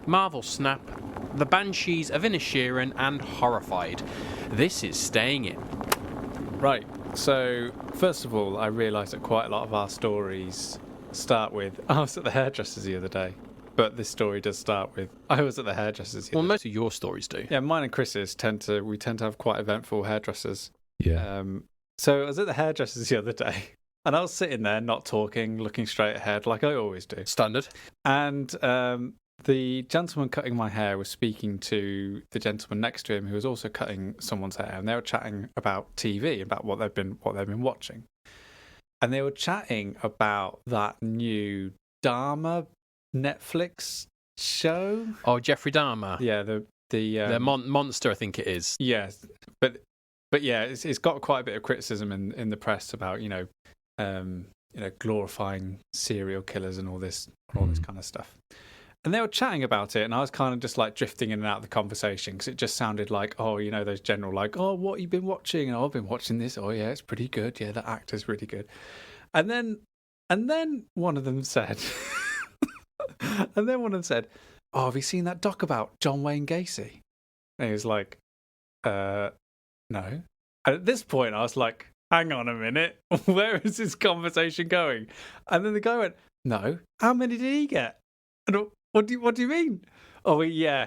Marvel Snap, The Banshees of Inisherin, and Horrified. This is staying in. Right, so first of all, I realised that quite a lot of our stories start with, I was at the hairdresser's the other day. But this story does start with, I was at the hairdresser's the other day. Most of your stories do. Yeah, mine and Chris's tend to have quite eventful hairdressers. Yeah. So I was at the hairdresser's the other day, and I was sitting there not talking, looking straight ahead like I always do. Standard. And the gentleman cutting my hair was speaking to the gentleman next to him who was also cutting someone's hair, and they were chatting about TV, about what they've been watching. And they were chatting about that new Dharma Netflix show. Oh, Jeffrey Dahmer. Yeah, the monster, I think it is. Yeah, but yeah, it's got quite a bit of criticism in the press about glorifying serial killers and all this kind of stuff. And they were chatting about it, and I was kind of just like drifting in and out of the conversation because it just sounded like, those general like, oh, what have you been watching? And I've been watching this. Oh yeah, it's pretty good. Yeah, the actor's really good. And then one of them said, oh, have you seen that doc about John Wayne Gacy? And he was like, no. And at this point, I was like, hang on a minute, where is this conversation going? And then the guy went, no. How many did he get? And what do you mean? Oh yeah,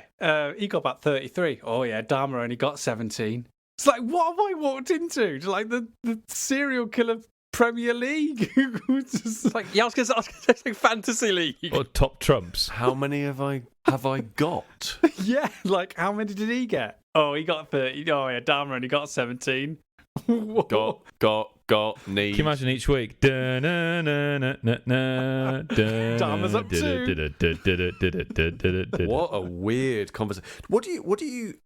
he got about 33. Oh yeah, Dahmer only got 17. It's like, what have I walked into? Like the serial killer Premier League? It's like, yeah, I was going to say like Fantasy League. Or top trumps. How many have I got? Yeah, like how many did he get? Oh, he got 30. Oh yeah, Dahmer only got 17. got, need. Can you imagine each week? Dahmer's up What a weird conversation.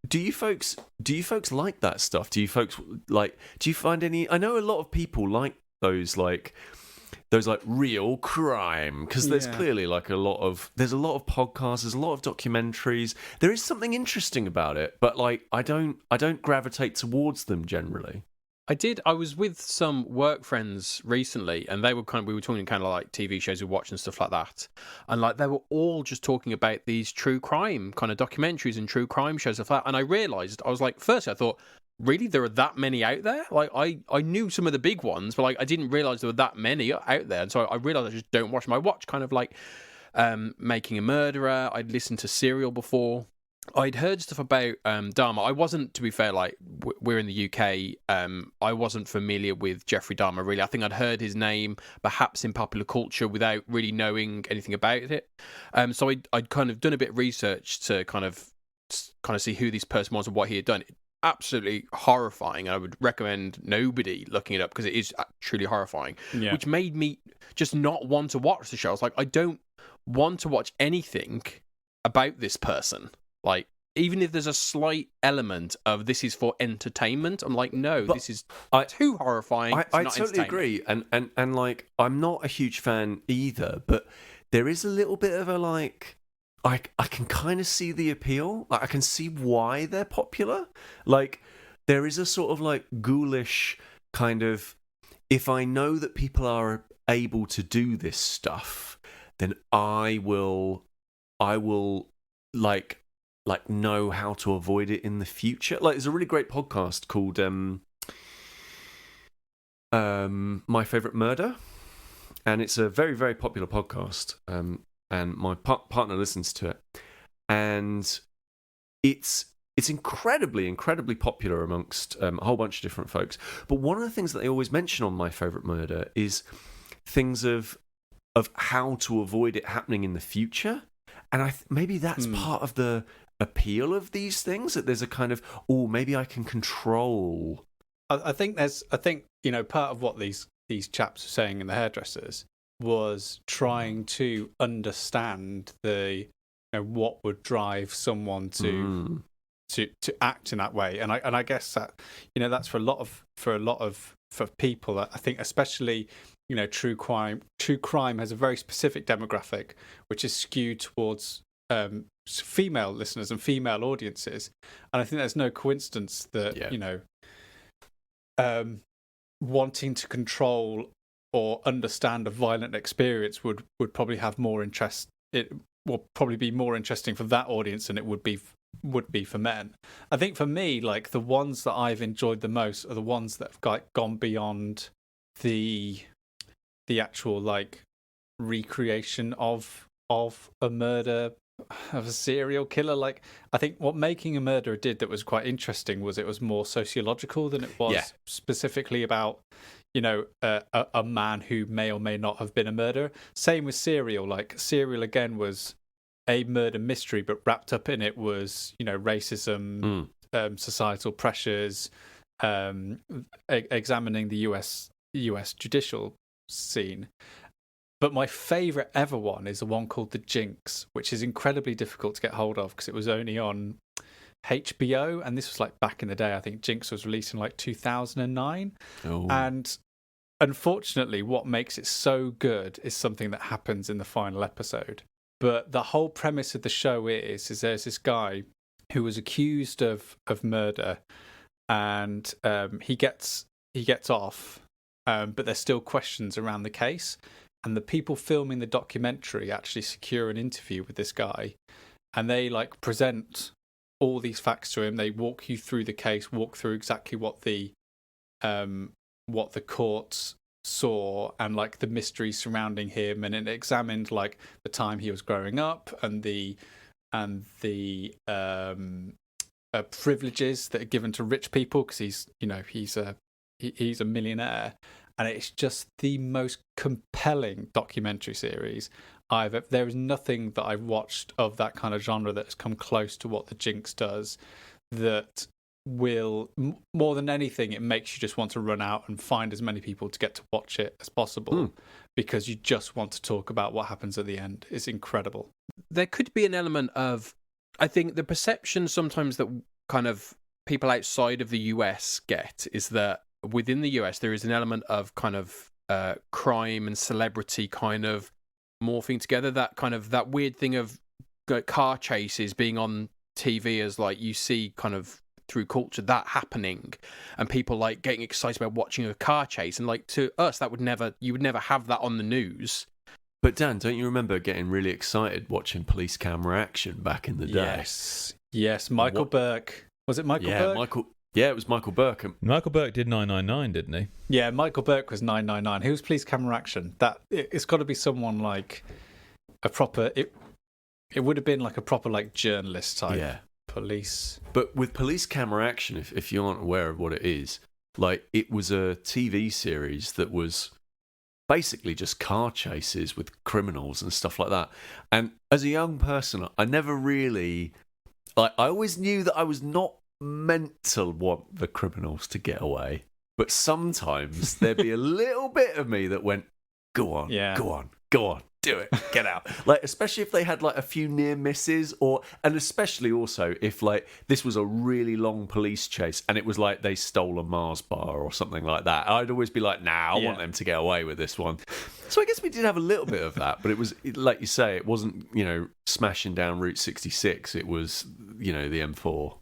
Do you folks like that stuff? Do you find any? I know a lot of people like those real crime, because there's clearly there's a lot of podcasts, there's a lot of documentaries. There is something interesting about it, but I don't gravitate towards them generally. I was with some work friends recently, and we were talking kind of like TV shows we watch and stuff like that. And like they were all just talking about these true crime kind of documentaries and true crime shows and stuff like that. And I realised, I was like, firstly, I thought, really, there are that many out there? Like I knew some of the big ones, but like I didn't realise there were that many out there. And so I realised I just don't watch them. I watch kind of like Making a Murderer. I'd listened to Serial before. I'd heard stuff about Dahmer. I wasn't, to be fair, like we're in the UK. I wasn't familiar with Jeffrey Dahmer really. I think I'd heard his name perhaps in popular culture without really knowing anything about it. So I'd kind of done a bit of research to kind of see who this person was and what he had done. Absolutely horrifying. I would recommend nobody looking it up because it is truly horrifying. Yeah. Which made me just not want to watch the show. I was like, I don't want to watch anything about this person. Like, even if there's a slight element of this is for entertainment, I'm like, no, this is too horrifying. I totally agree. And like, I'm not a huge fan either, but there is a little bit of a like, I can kind of see the appeal. Like, I can see why they're popular. Like, there is a sort of like ghoulish kind of, if I know that people are able to do this stuff, then I will like know how to avoid it in the future. Like, there's a really great podcast called My Favorite Murder, and it's a very, very popular podcast. And my partner listens to it, and it's incredibly, incredibly popular amongst a whole bunch of different folks. But one of the things that they always mention on My Favorite Murder is things of how to avoid it happening in the future. And maybe that's part of the appeal of these things, that there's a kind of, maybe I can control. I think part of what these chaps are saying in the hairdressers was trying to understand what would drive someone to act in that way, and I guess that that's for people. I think especially true crime has a very specific demographic which is skewed towards female listeners and female audiences, and I think there's no coincidence that wanting to control or understand a violent experience would probably have more interest. It will probably be more interesting for that audience than it would be for men. I think for me, like the ones that I've enjoyed the most are the ones that have gone beyond the actual like recreation of a murder, of a serial killer. Like I think what Making a Murderer did that was quite interesting was it was more sociological than it was specifically about a man who may or may not have been a murderer. Same with Serial. Like Serial again was a murder mystery, but wrapped up in it was racism, societal pressures, examining the US judicial scene. But my favourite ever one is the one called The Jinx, which is incredibly difficult to get hold of because it was only on HBO, and this was like back in the day. I think Jinx was released in like 2009. And unfortunately, what makes it so good is something that happens in the final episode. But the whole premise of the show is there's this guy who was accused of murder, and he gets off, but there's still questions around the case. And the people filming the documentary actually secure an interview with this guy, and they like present all these facts to him. They walk you through the case, walk through exactly what the courts saw and like the mystery surrounding him, and it examined like the time he was growing up and the privileges that are given to rich people because he's a millionaire. And it's just the most compelling documentary series there is nothing that I've watched of that kind of genre that has come close to what The Jinx does, that will, more than anything, it makes you just want to run out and find as many people to get to watch it as possible, because you just want to talk about what happens at the end. It's incredible. There could be an element of, I think the perception sometimes that kind of people outside of the US get is that within the US, there is an element of kind of crime and celebrity kind of morphing together. That weird thing of car chases being on TV as like you see kind of through culture that happening, and people like getting excited about watching a car chase. And like to us, you would never have that on the news. But Dan, don't you remember getting really excited watching police camera action back in the day? Yes. Michael Burke. Was it Michael Burke? Yeah, it was Michael Burke. Michael Burke did 999, didn't he? Yeah, Michael Burke was 999. Who was police camera action? It's got to be someone like a proper. It would have been like a proper like journalist type police. But with police camera action, if you aren't aware of what it is, like it was a TV series that was basically just car chases with criminals and stuff like that. And as a young person, I never really, I always knew that I was not meant to want the criminals to get away, but sometimes there'd be a little bit of me that went, go on, do it, get out. Like, especially if they had like a few near misses, and especially also if like this was a really long police chase and it was like they stole a Mars bar or something like that, I'd always be like, nah, I want them to get away with this one. So I guess we did have a little bit of that, but it was, like you say, it wasn't, smashing down Route 66, it was, the M4.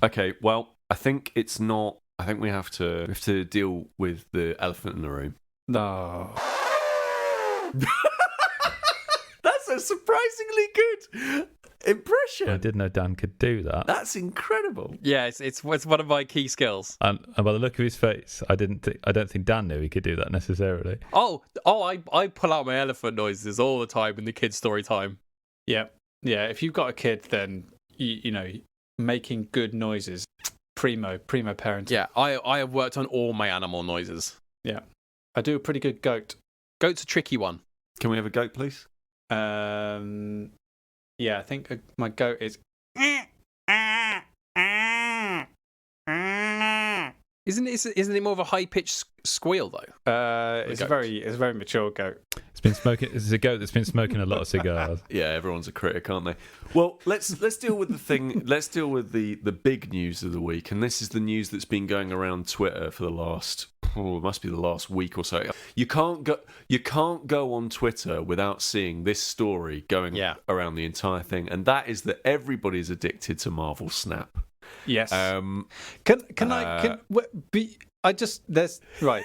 Okay, well, I think it's not. I think we have to deal with the elephant in the room. No. That's a surprisingly good impression. I didn't know Dan could do that. That's incredible. Yeah, it's one of my key skills. And by the look of his face, I don't think Dan knew he could do that necessarily. I pull out my elephant noises all the time in the kids' story time. Yeah. If you've got a kid, then making good noises, primo parenting. Yeah, I have worked on all my animal noises. Yeah, I do a pretty good goat. Goat's a tricky one. Can we have a goat, please? Yeah, I think my goat is. Isn't it more of a high pitched squeal though? It's a very mature goat. It's a goat that's been smoking a lot of cigars. Yeah, everyone's a critic, aren't they? Well, let's deal with the thing. Let's deal with the big news of the week, and this is the news that's been going around Twitter for the last, it must be the last week or so. You can't go on Twitter without seeing this story going around the entire thing, and that is that everybody's addicted to Marvel Snap. Yes. Um, There's right.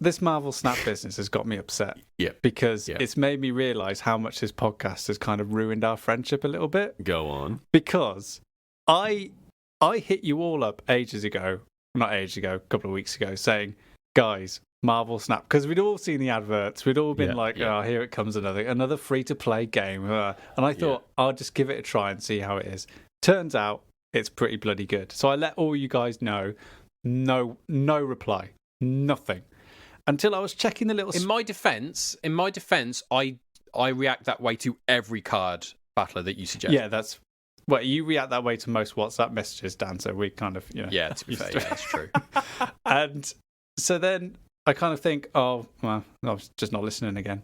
This Marvel Snap business has got me upset. Yeah. Because it's made me realise how much this podcast has kind of ruined our friendship a little bit. Go on. Because I hit you all up a couple of weeks ago, saying, guys, Marvel Snap, because we'd all seen the adverts, we'd all been oh, here it comes, another free-to-play game, and I thought I'll just give it a try and see how it is. Turns out it's pretty bloody good. So I let all you guys know. No reply, nothing, until I was checking the little. In my defence, I react that way to every card battler that you suggest. Yeah, that's. Well, you react that way to most WhatsApp messages, Dan, so we kind of, Yeah, to be fair, that's true. And so then I kind of think, oh, well, I was just not listening again.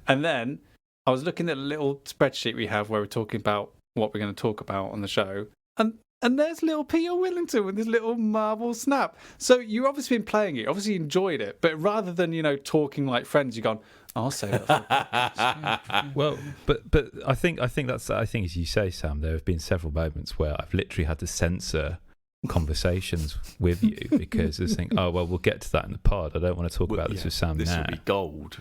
And then I was looking at a little spreadsheet we have where we're talking about what we're going to talk about on the show. And there's little Peter Willington with his little Marvel Snap. So you've obviously been playing it, obviously enjoyed it, but rather than, talking like friends, you've gone, I'll say that. For a Well, but I think as you say, Sam, there have been several moments where I've literally had to censor conversations with you because I think, oh well, we'll get to that in the pod. I don't want to talk about this with Sam this now. will be gold.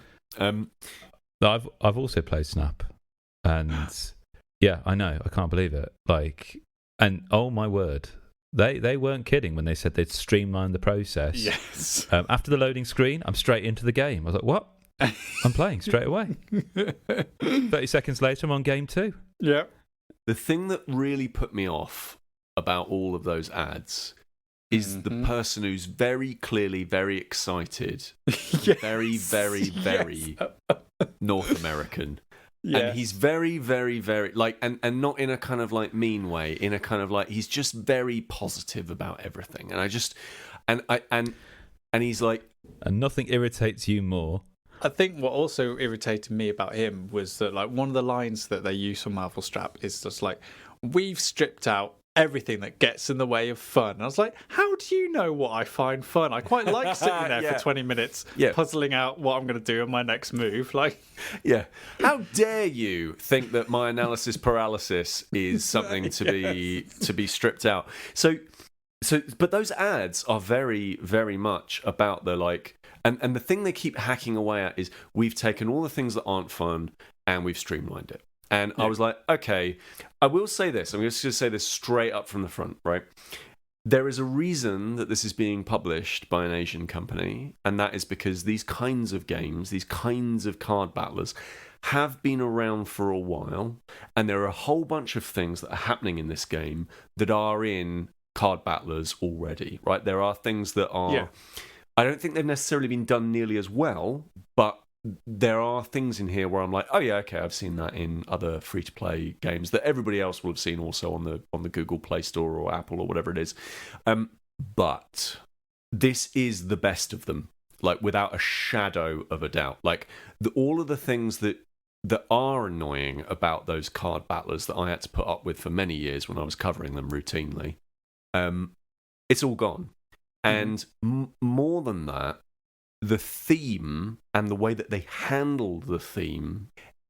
I've also played Snap, and I know, I can't believe it. And oh my word, they weren't kidding when they said they'd streamlined the process. Yes. After the loading screen, I'm straight into the game. I was like, what? I'm playing straight away. 30 seconds later, I'm on game 2. Yeah. The thing that really put me off about all of those ads is the person who's very clearly very excited, very, very, very North American. Yeah. And he's very, very, very and not in a kind of mean way, in a kind of he's just very positive about everything. And I just and he's like, and nothing irritates you more. I think what also irritated me about him was that one of the lines that they use for Marvel Strap is just we've stripped out everything that gets in the way of fun. And I was like, how do you know what I find fun? I quite like sitting there for 20 minutes puzzling out what I'm going to do in my next move. How dare you think that my analysis paralysis is something to be stripped out? So but those ads are very, very much about the and the thing they keep hacking away at is we've taken all the things that aren't fun and we've streamlined it. And I was like, okay, I will say this. I'm just going to say this straight up from the front, right? There is a reason that this is being published by an Asian company, and that is because these kinds of games, these kinds of card battlers, have been around for a while, and there are a whole bunch of things that are happening in this game that are in card battlers already, right? There are things that are... Yeah. I don't think they've necessarily been done nearly as well, but there are things in here where I'm like, oh yeah, okay, I've seen that in other free-to-play games that everybody else will have seen also on the Google Play Store or Apple or whatever it is. But this is the best of them, without a shadow of a doubt. All of the things that are annoying about those card battlers that I had to put up with for many years when I was covering them routinely, it's all gone. And more than that, the theme and the way that they handle the theme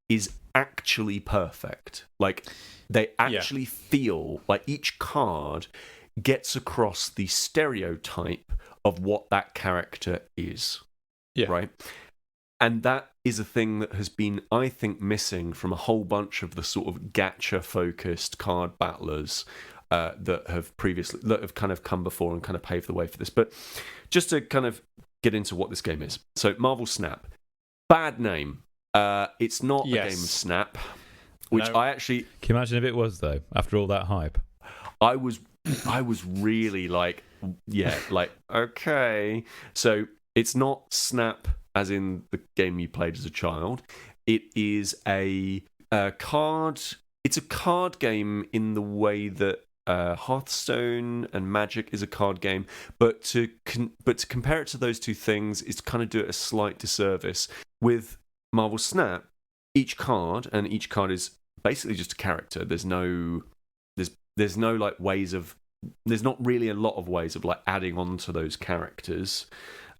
is actually perfect. They actually feel like each card gets across the stereotype of what that character is. Yeah. Right? And that is a thing that has been, I think, missing from a whole bunch of the sort of gacha-focused card battlers that have kind of come before and kind of paved the way for this. But just to kind of get into what this game is. So, Marvel Snap. Bad name. It's not a game of Snap, which I actually... Can you imagine if it was, though, after all that hype? I was really okay. So, it's not Snap as in the game you played as a child. It is a card... It's a card game in the way that Hearthstone and Magic is a card game, but to compare it to those two things is to kind of do it a slight disservice. With Marvel Snap, each card is basically just a character. There's no ways of... There's not really a lot of ways of adding on to those characters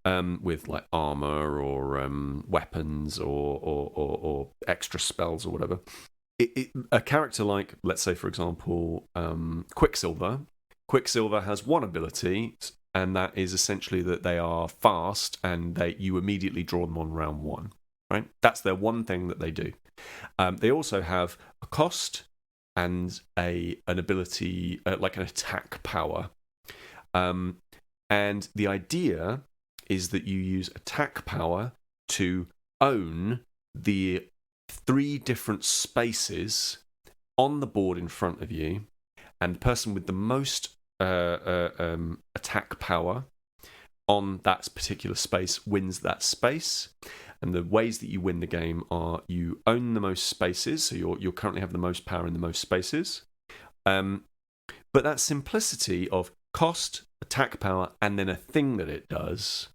with armor or weapons or extra spells or whatever. A character let's say, for example, Quicksilver. Quicksilver has one ability, and that is essentially that they are fast and you immediately draw them on round one. Right? That's their one thing that they do. They also have a cost and an ability, like an attack power. And the idea is that you use attack power to own the 3 different spaces on the board in front of you, and the person with the most attack power on that particular space wins that space. And the ways that you win the game are you own the most spaces, so you'll currently have the most power in the most spaces. But that simplicity of cost, attack power, and then a thing that it does,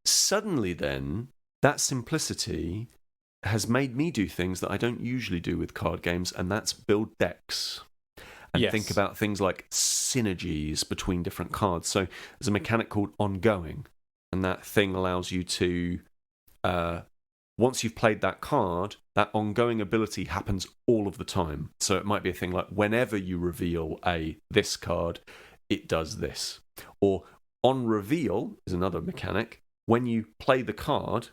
suddenly then, that simplicity has made me do things that I don't usually do with card games, and that's build decks. And think about things like synergies between different cards. So there's a mechanic called ongoing, and that thing allows you to... once you've played that card, that ongoing ability happens all of the time. So it might be a thing like whenever you reveal this card, it does this. Or on reveal is another mechanic. When you play the card,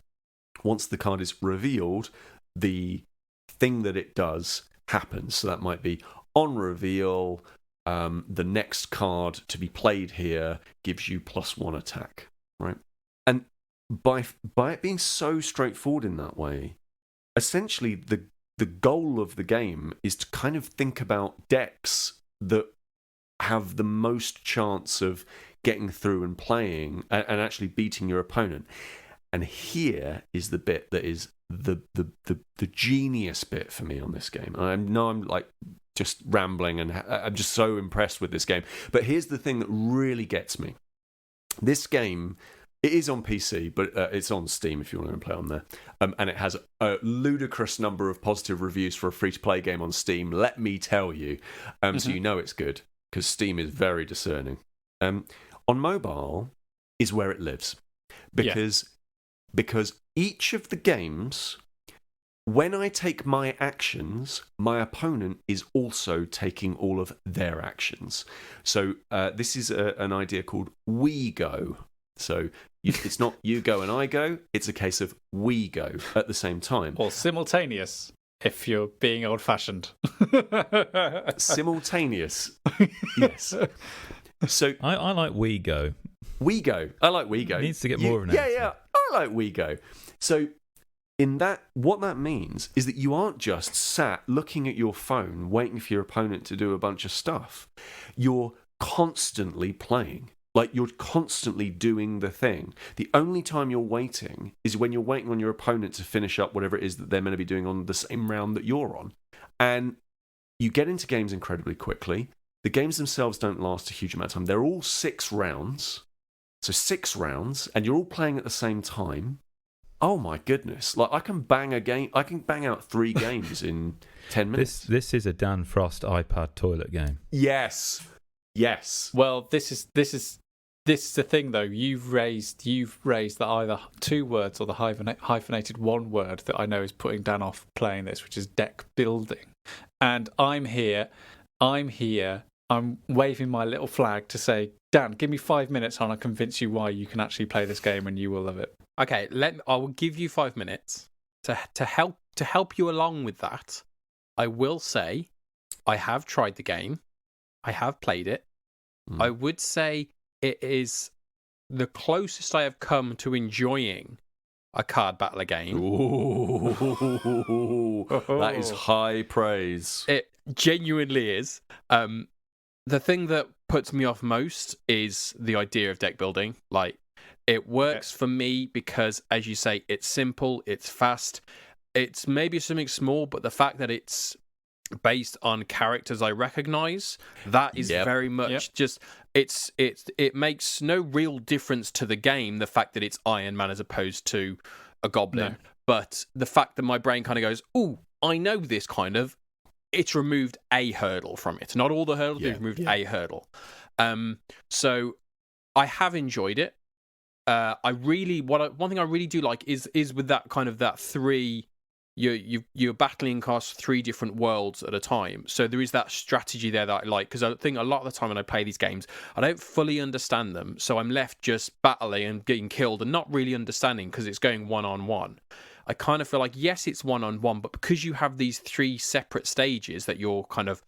once the card is revealed, the thing that it does happens. So that might be on reveal, the next card to be played here gives you +1 attack, right? And by it being so straightforward in that way, essentially the goal of the game is to kind of think about decks that have the most chance of getting through and playing and actually beating your opponent. And here is the bit that is the genius bit for me on this game. I know I'm like just rambling, and I'm just so impressed with this game. But here's the thing that really gets me. This game, it is on PC, but it's on Steam if you want to play on there. And it has a ludicrous number of positive reviews for a free-to-play game on Steam, let me tell you. So you know it's good, because Steam is very discerning. On mobile is where it lives. Because each of the games, when I take my actions, my opponent is also taking all of their actions. So this is an idea called we go. So it's not you go and I go, it's a case of we go at the same time. Or simultaneous, if you're being old-fashioned. Simultaneous, yes. So I like we go. We go. I like we go. It needs to get more of an accent. Yeah, I like we go. So in that, what that means is that you aren't just sat looking at your phone waiting for your opponent to do a bunch of stuff. You're constantly playing. Like, you're constantly doing the thing. The only time you're waiting is when you're waiting on your opponent to finish up whatever it is that they're meant to be doing on the same round that you're on. And you get into games incredibly quickly. The games themselves don't last a huge amount of time. They're all 6 rounds. So 6 rounds, and you're all playing at the same time. Oh my goodness. Like, I can bang out 3 games in 10 minutes. This is a Dan Frost iPad toilet game. Yes. Well, this is the thing, though. You've raised that either 2 words or the hyphenated 1 word that I know is putting Dan off playing this, which is deck building. And I'm here. I'm waving my little flag to say, Dan, give me 5 minutes and I'll convince you why you can actually play this game and you will love it. Okay, I will give you 5 minutes to help you along with that. I will say I have tried the game. I have played it. I would say it is the closest I have come to enjoying a card battler game. Ooh, that is high praise. It genuinely is. The thing that puts me off most is the idea of deck building. Like, it works for me because, as you say, it's simple, it's fast, it's maybe something small, but the fact that it's based on characters I recognize, that is very much just it makes no real difference to the game, the fact that it's Iron Man as opposed to a goblin. But the fact that my brain kind of goes, "Ooh, I know this kind of," it's removed a hurdle from it. Not all the hurdles, it's removed a hurdle. So I have enjoyed it. One thing I really do like is with that kind of that 3 you're battling across 3 different worlds at a time. So there is that strategy there that I like, because I think a lot of the time when I play these games, I don't fully understand them, so I'm left just battling and getting killed and not really understanding because it's going one-on-one. I kind of feel like, yes, it's one-on-one, but because you have these 3 separate stages that you're kind of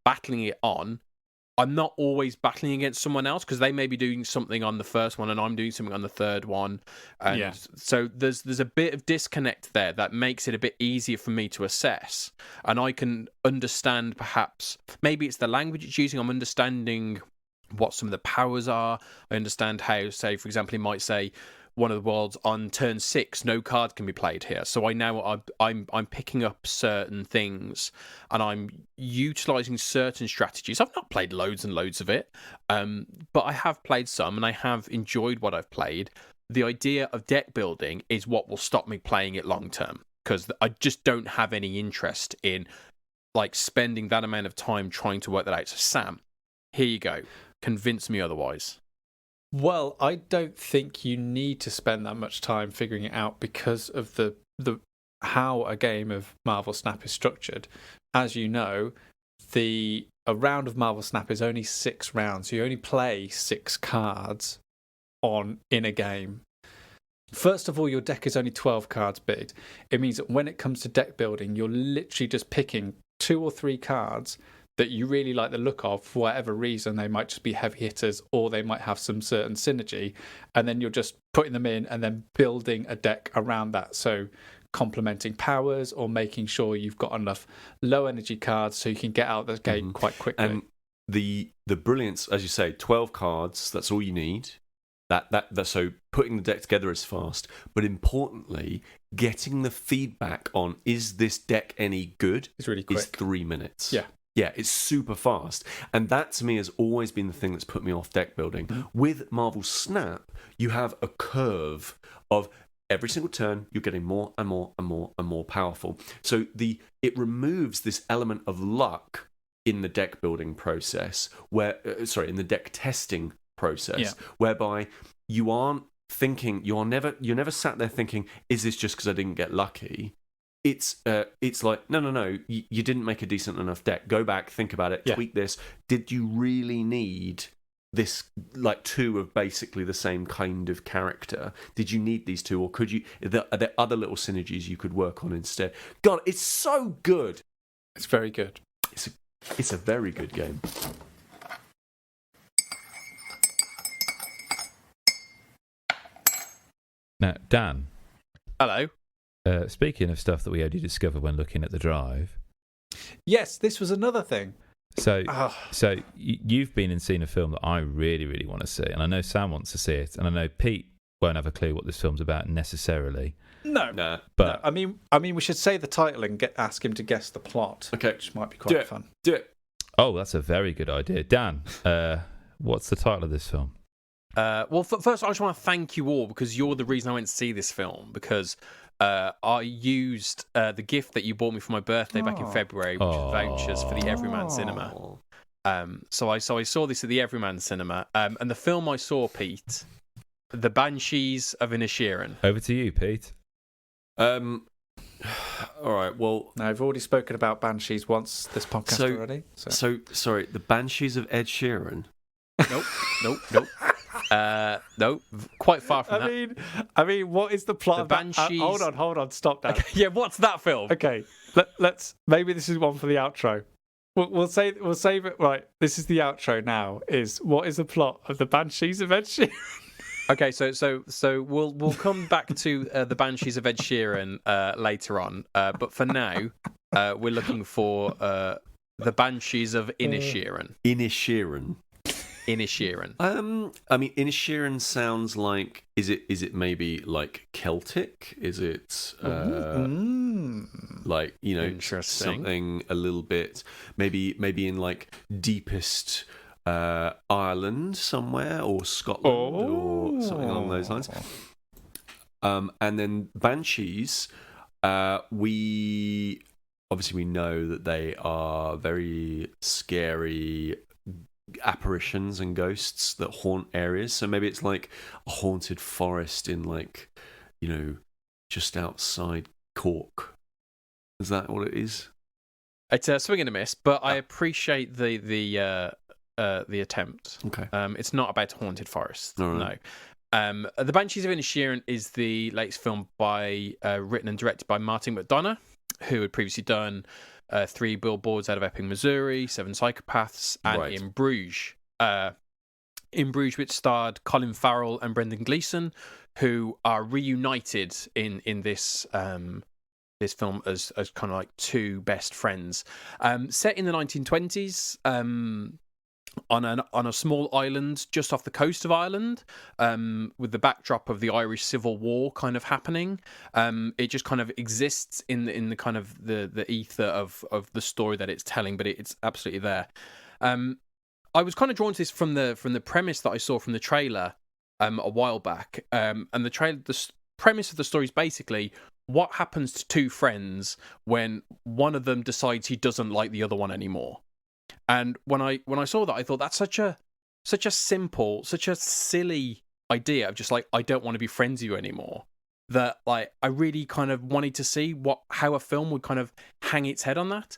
battling it on, I'm not always battling against someone else, because they may be doing something on the first one and I'm doing something on the third one. And so there's a bit of disconnect there that makes it a bit easier for me to assess. And I can understand, perhaps, maybe it's the language it's using. I'm understanding what some of the powers are. I understand how, say, for example, it might say, one of the worlds on turn 6, no card can be played here. So I know I'm picking up certain things and I'm utilizing certain strategies. I've not played loads and loads of it, but I have played some and I have enjoyed what I've played. The idea of deck building is what will stop me playing it long term, because I just don't have any interest in like spending that amount of time trying to work that out. So Sam, here you go. Convince me otherwise. Well, I don't think you need to spend that much time figuring it out because of the how a game of Marvel Snap is structured. As you know, a round of Marvel Snap is only 6 rounds. So you only play 6 cards in a game. First of all, your deck is only 12 cards big. It means that when it comes to deck building, you're literally just picking 2 or 3 cards that you really like the look of for whatever reason. They might just be heavy hitters or they might have some certain synergy, and then you're just putting them in and then building a deck around that. So complementing powers or making sure you've got enough low energy cards so you can get out the gate quite quickly. And the brilliance, as you say, 12 cards, that's all you need. That so putting the deck together is fast, but importantly, getting the feedback on is this deck any good It's really quick. is 3 minutes. Yeah, it's super fast. And that to me has always been the thing that's put me off deck building. With Marvel Snap, you have a curve of every single turn you're getting more and more and more and more powerful. So it removes this element of luck in the deck building process, in the deck testing process, whereby you aren't thinking, you're never sat there thinking, is this just because I didn't get lucky? It's like, no, you didn't make a decent enough deck. Go back, think about it, tweak this. Did you really need this, like 2 of basically the same kind of character? Did you need these 2, or are there other little synergies you could work on instead? God, it's so good. It's very good. It's a very good game. Now, Dan. Hello. Speaking of stuff that we only discovered when looking at the drive. Yes, this was another thing. So you've been and seen a film that I really, really want to see, and I know Sam wants to see it, and I know Pete won't have a clue what this film's about necessarily. No. But no. I mean, we should say the title and ask him to guess the plot. Okay, which might be quite fun. Do it. Oh, that's a very good idea, Dan. What's the title of this film? Well, first, I just want to thank you all, because you're the reason I went to see this film, because I used the gift that you bought me for my birthday back in February, which was vouchers for the Everyman Cinema. So I saw this at the Everyman Cinema, and the film I saw, Pete, The Banshees of Inisherin. Over to you, Pete. All right, well... Now, I've already spoken about Banshees once this podcast already. So, sorry, The Banshees of Ed Sheeran? Nope. No, quite far from that. I mean, what is the plot the of Banshees... Hold on, stop that. Okay, yeah, what's that film? Okay, let's maybe this is one for the outro. We'll save it. Right, this is the outro now. What is the plot of the Banshees of Ed Sheeran? Okay, so we'll come back to the Banshees of Ed Sheeran later on. But for now, we're looking for the Banshees of Inisherin. Inisherin. Inisherin. I mean, Inisherin sounds like, is it maybe like Celtic? Is it like, you know, something a little bit maybe in like deepest Ireland somewhere, or Scotland, or something along those lines. And then Banshees, we know that they are very scary apparitions and ghosts that haunt areas. So maybe it's like a haunted forest in, like, you know, just outside Cork Is that what it is? It's a swing and a miss, but I appreciate the attempt. Okay. It's not about a haunted forest. All right. No. The Banshees of Inisherin is the latest film written and directed by Martin McDonagh, who had previously done 3 Billboards Out of Epping, Missouri, 7 Psychopaths, and Right. In Bruges. In Bruges, which starred Colin Farrell and Brendan Gleeson, who are reunited in this this film as kind of like 2 best friends. Set in the 1920s, on a small island just off the coast of Ireland, with the backdrop of the Irish Civil War kind of happening. It just kind of exists in the kind of the ether of the story that it's telling, but it's absolutely there. I was kind of drawn to this from the premise that I saw from the trailer a while back, and the premise of the story is basically what happens to 2 friends when one of them decides he doesn't like the other one anymore. And when I saw that, I thought that's such a simple, such a silly idea of just like, I don't want to be friends with you anymore, that like I really kind of wanted to see how a film would kind of hang its head on that.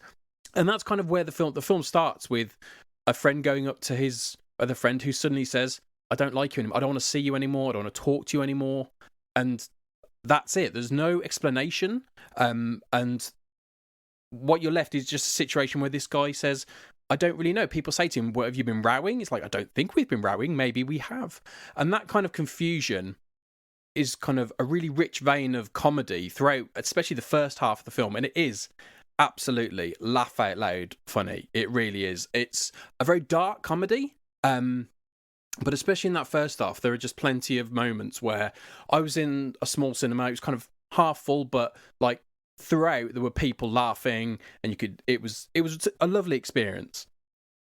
And that's kind of where the film starts, with a friend going up to his other friend who suddenly says, I don't like you anymore. I don't want to see you anymore. I don't want to talk to you anymore. And that's it. There's no explanation. And what you're left is just a situation where this guy says, I don't really know. People say to him, what, have you been rowing? It's like, I don't think we've been rowing. Maybe we have. And that kind of confusion is kind of a really rich vein of comedy throughout, especially the first half of the film. And it is absolutely laugh out loud funny. It really is. It's a very dark comedy. But especially in that first half, there are just plenty of moments where I was in a small cinema. It was kind of half full, but like throughout there were people laughing, and it was a lovely experience.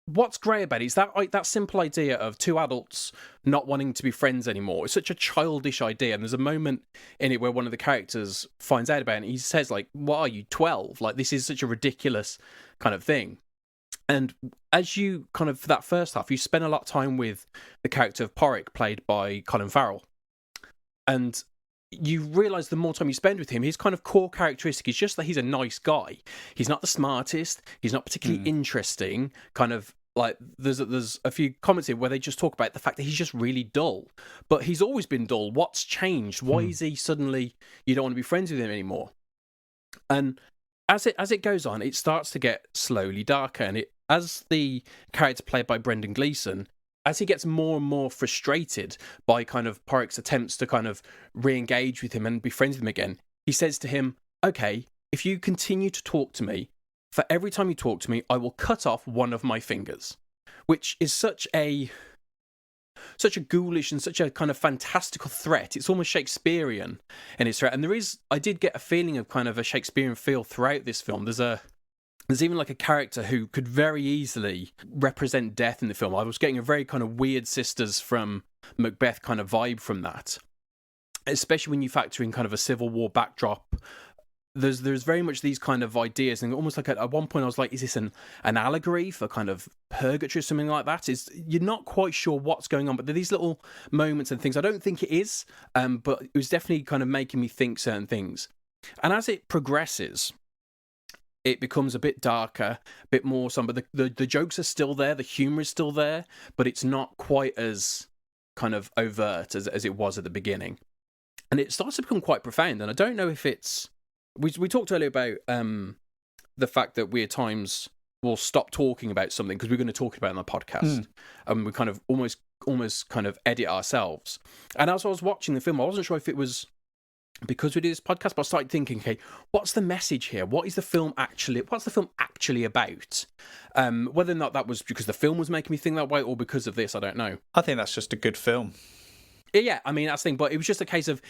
What's great about it is that simple idea of 2 adults not wanting to be friends anymore. It's such a childish idea, and there's a moment in it where one of the characters finds out about it, and he says like, what are you, 12? Like, this is such a ridiculous kind of thing. And as you kind of, for that first half, you spend a lot of time with the character of Porrick, played by Colin Farrell. And you realise the more time you spend with him, his kind of core characteristic is just that he's a nice guy. He's not the smartest. He's not particularly interesting. Kind of like, there's a few comments here where they just talk about the fact that he's just really dull. But he's always been dull. What's changed? Why is he suddenly, you don't want to be friends with him anymore? And as it goes on, it starts to get slowly darker, and as the character played by Brendan Gleeson, as he gets more and more frustrated by kind of Porrick's attempts to kind of re-engage with him and be friends with him again, he says to him, okay, if you continue to talk to me, for every time you talk to me, I will cut off one of my fingers, which is such a ghoulish and such a kind of fantastical threat. It's almost Shakespearean in its threat. And I did get a feeling of kind of a Shakespearean feel throughout this film. There's even like a character who could very easily represent death in the film. I was getting a very kind of weird Sisters from Macbeth kind of vibe from that, especially when you factor in kind of a Civil War backdrop. There's very much these kind of ideas, and almost like at one point I was like, is this an allegory for kind of purgatory or something like that? You're not quite sure what's going on, but there are these little moments and things. I don't think it is, but it was definitely kind of making me think certain things. And as it progresses, it becomes a bit darker, a bit more somber. The jokes are still there, the humour is still there, but it's not quite as kind of overt as it was at the beginning. And it starts to become quite profound, and I don't know if it's... We talked earlier about the fact that we at times will stop talking about something because we're going to talk about it on the podcast, and we kind of almost kind of edit ourselves. And as I was watching the film, I wasn't sure if it was because we do this podcast, but I started thinking, okay, what's the message here? What's the film actually about? Whether or not that was because the film was making me think that way or because of this, I don't know. I think that's just a good film. Yeah, I mean, that's the thing, but it was just a case of,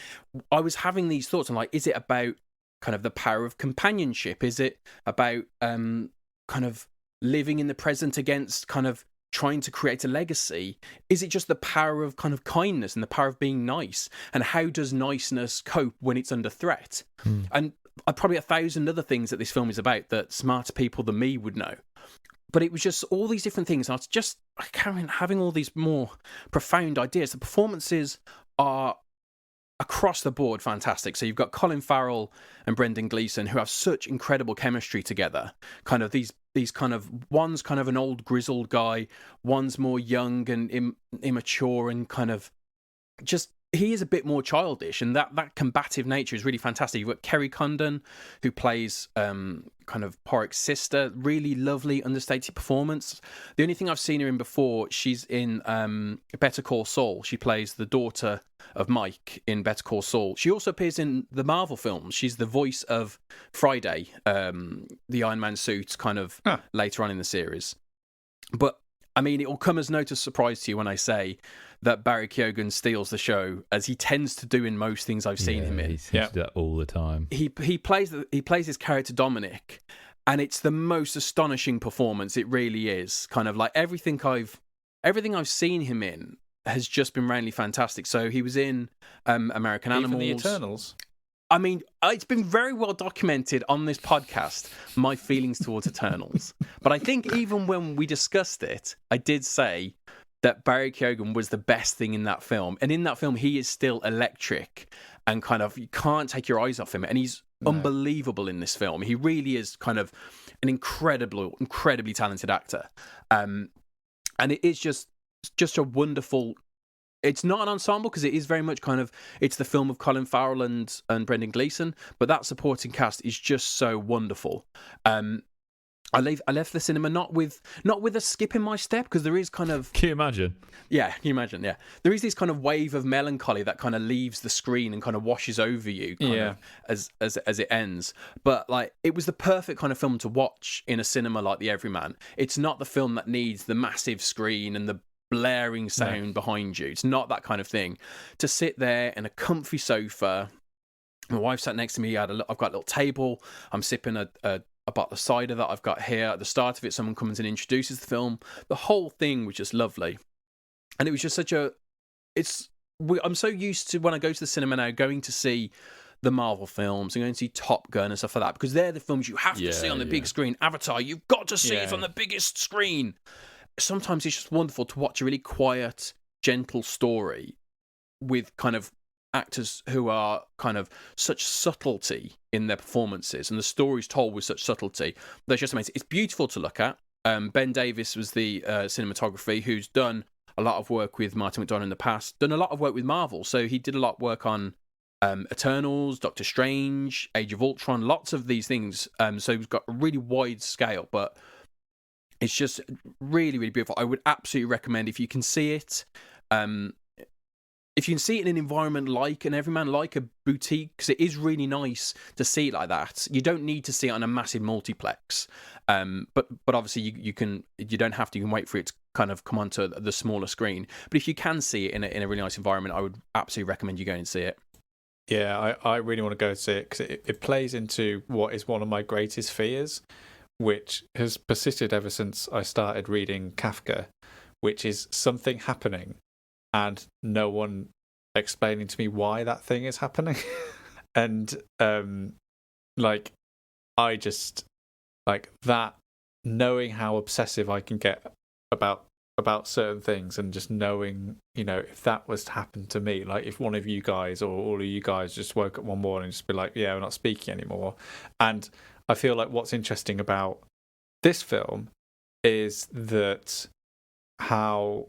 I was having these thoughts, and like, is it about kind of the power of companionship? Is it about kind of living in the present against kind of trying to create a legacy? Is it just the power of kind of kindness and the power of being nice? And how does niceness cope when it's under threat? And probably 1,000 other things that this film is about that smarter people than me would know. But it was just all these different things. And I can't having all these more profound ideas. The performances are across the board fantastic. So you've got Colin Farrell and Brendan Gleeson, who have such incredible chemistry together. Kind of these kind of, one's kind of an old grizzled guy, one's more young and immature and kind of just, he is a bit more childish, and that combative nature is really fantastic. You've got Kerry Condon, who plays kind of Porrick's sister. Really lovely, understated performance. The only thing I've seen her in before, she's in Better Call Saul. She plays the daughter of Mike in Better Call Saul. She also appears in the Marvel films. She's the voice of Friday, the Iron Man suit, kind of later on in the series. But I mean, it will come as no surprise to you when I say that Barry Keoghan steals the show, as he tends to do in most things I've seen him in. He seems to do that all the time. He plays his character Dominic, and it's the most astonishing performance. It really is. Kind of like everything I've seen him in has just been randomly fantastic. So he was in American Animals. Even the Eternals. I mean, it's been very well documented on this podcast, my feelings towards Eternals. But I think even when we discussed it, I did say that Barry Keoghan was the best thing in that film. And in that film, he is still electric and kind of, you can't take your eyes off him. And he's unbelievable in this film. He really is kind of an incredibly talented actor. And it is just a wonderful... It's not an ensemble because it is very much kind of, it's the film of Colin Farrell and Brendan Gleeson, but that supporting cast is just so wonderful. I left the cinema not with a skip in my step, because there is kind of... Can you imagine? Yeah, can you imagine? Yeah. There is this kind of wave of melancholy that kind of leaves the screen and kind of washes over you kind of as it ends. But like, it was the perfect kind of film to watch in a cinema like The Everyman. It's not the film that needs the massive screen and the blaring sound behind you. It's not that kind of thing. To sit there in a comfy sofa, my wife sat next to me. I've got a little table. I'm sipping a bottle of cider that I've got here. At the start of it, someone comes and introduces the film. The whole thing was just lovely, and it was just I'm so used to, when I go to the cinema now, going to see the Marvel films and going to see Top Gun and stuff like that, because they're the films you have to see on the big screen. Avatar, you've got to see it on the biggest screen. Sometimes it's just wonderful to watch a really quiet, gentle story with kind of actors who are kind of such subtlety in their performances, and the story's told with such subtlety. That's just amazing. It's beautiful to look at. Ben Davis was the cinematography, who's done a lot of work with Martin McDonagh in the past, done a lot of work with Marvel. So he did a lot of work on Eternals, Doctor Strange, Age of Ultron, lots of these things. So he's got a really wide scale, but it's just really, really beautiful. I would absolutely recommend, if you can see it, if you can see it in an environment like an Everyman, like a boutique, because it is really nice to see it like that. You don't need to see it on a massive multiplex, but obviously you don't have to. You can wait for it to kind of come onto the smaller screen. But if you can see it in a really nice environment, I would absolutely recommend you go and see it. Yeah, I really want to go see it, because it plays into what is one of my greatest fears, which has persisted ever since I started reading Kafka, which is something happening and no one explaining to me why that thing is happening. And I just like that, knowing how obsessive I can get about certain things, and just knowing, if that was to happen to me, like if one of you guys or all of you guys just woke up one morning and just be like, yeah, we're not speaking anymore. And I feel like what's interesting about this film is that how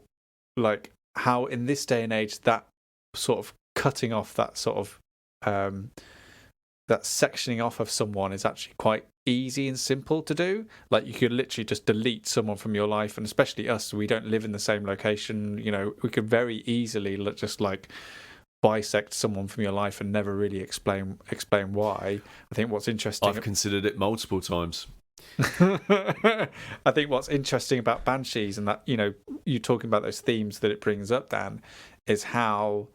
in this day and age, that sort of cutting off, that sort of that sectioning off of someone is actually quite easy and simple to do. Like, you could literally just delete someone from your life, and especially us, we don't live in the same location. We could very easily just bisect someone from your life and never really explain why. I think what's interesting... I've considered it multiple times. I think what's interesting about Banshees, and that, you talking about those themes that it brings up, Dan, is how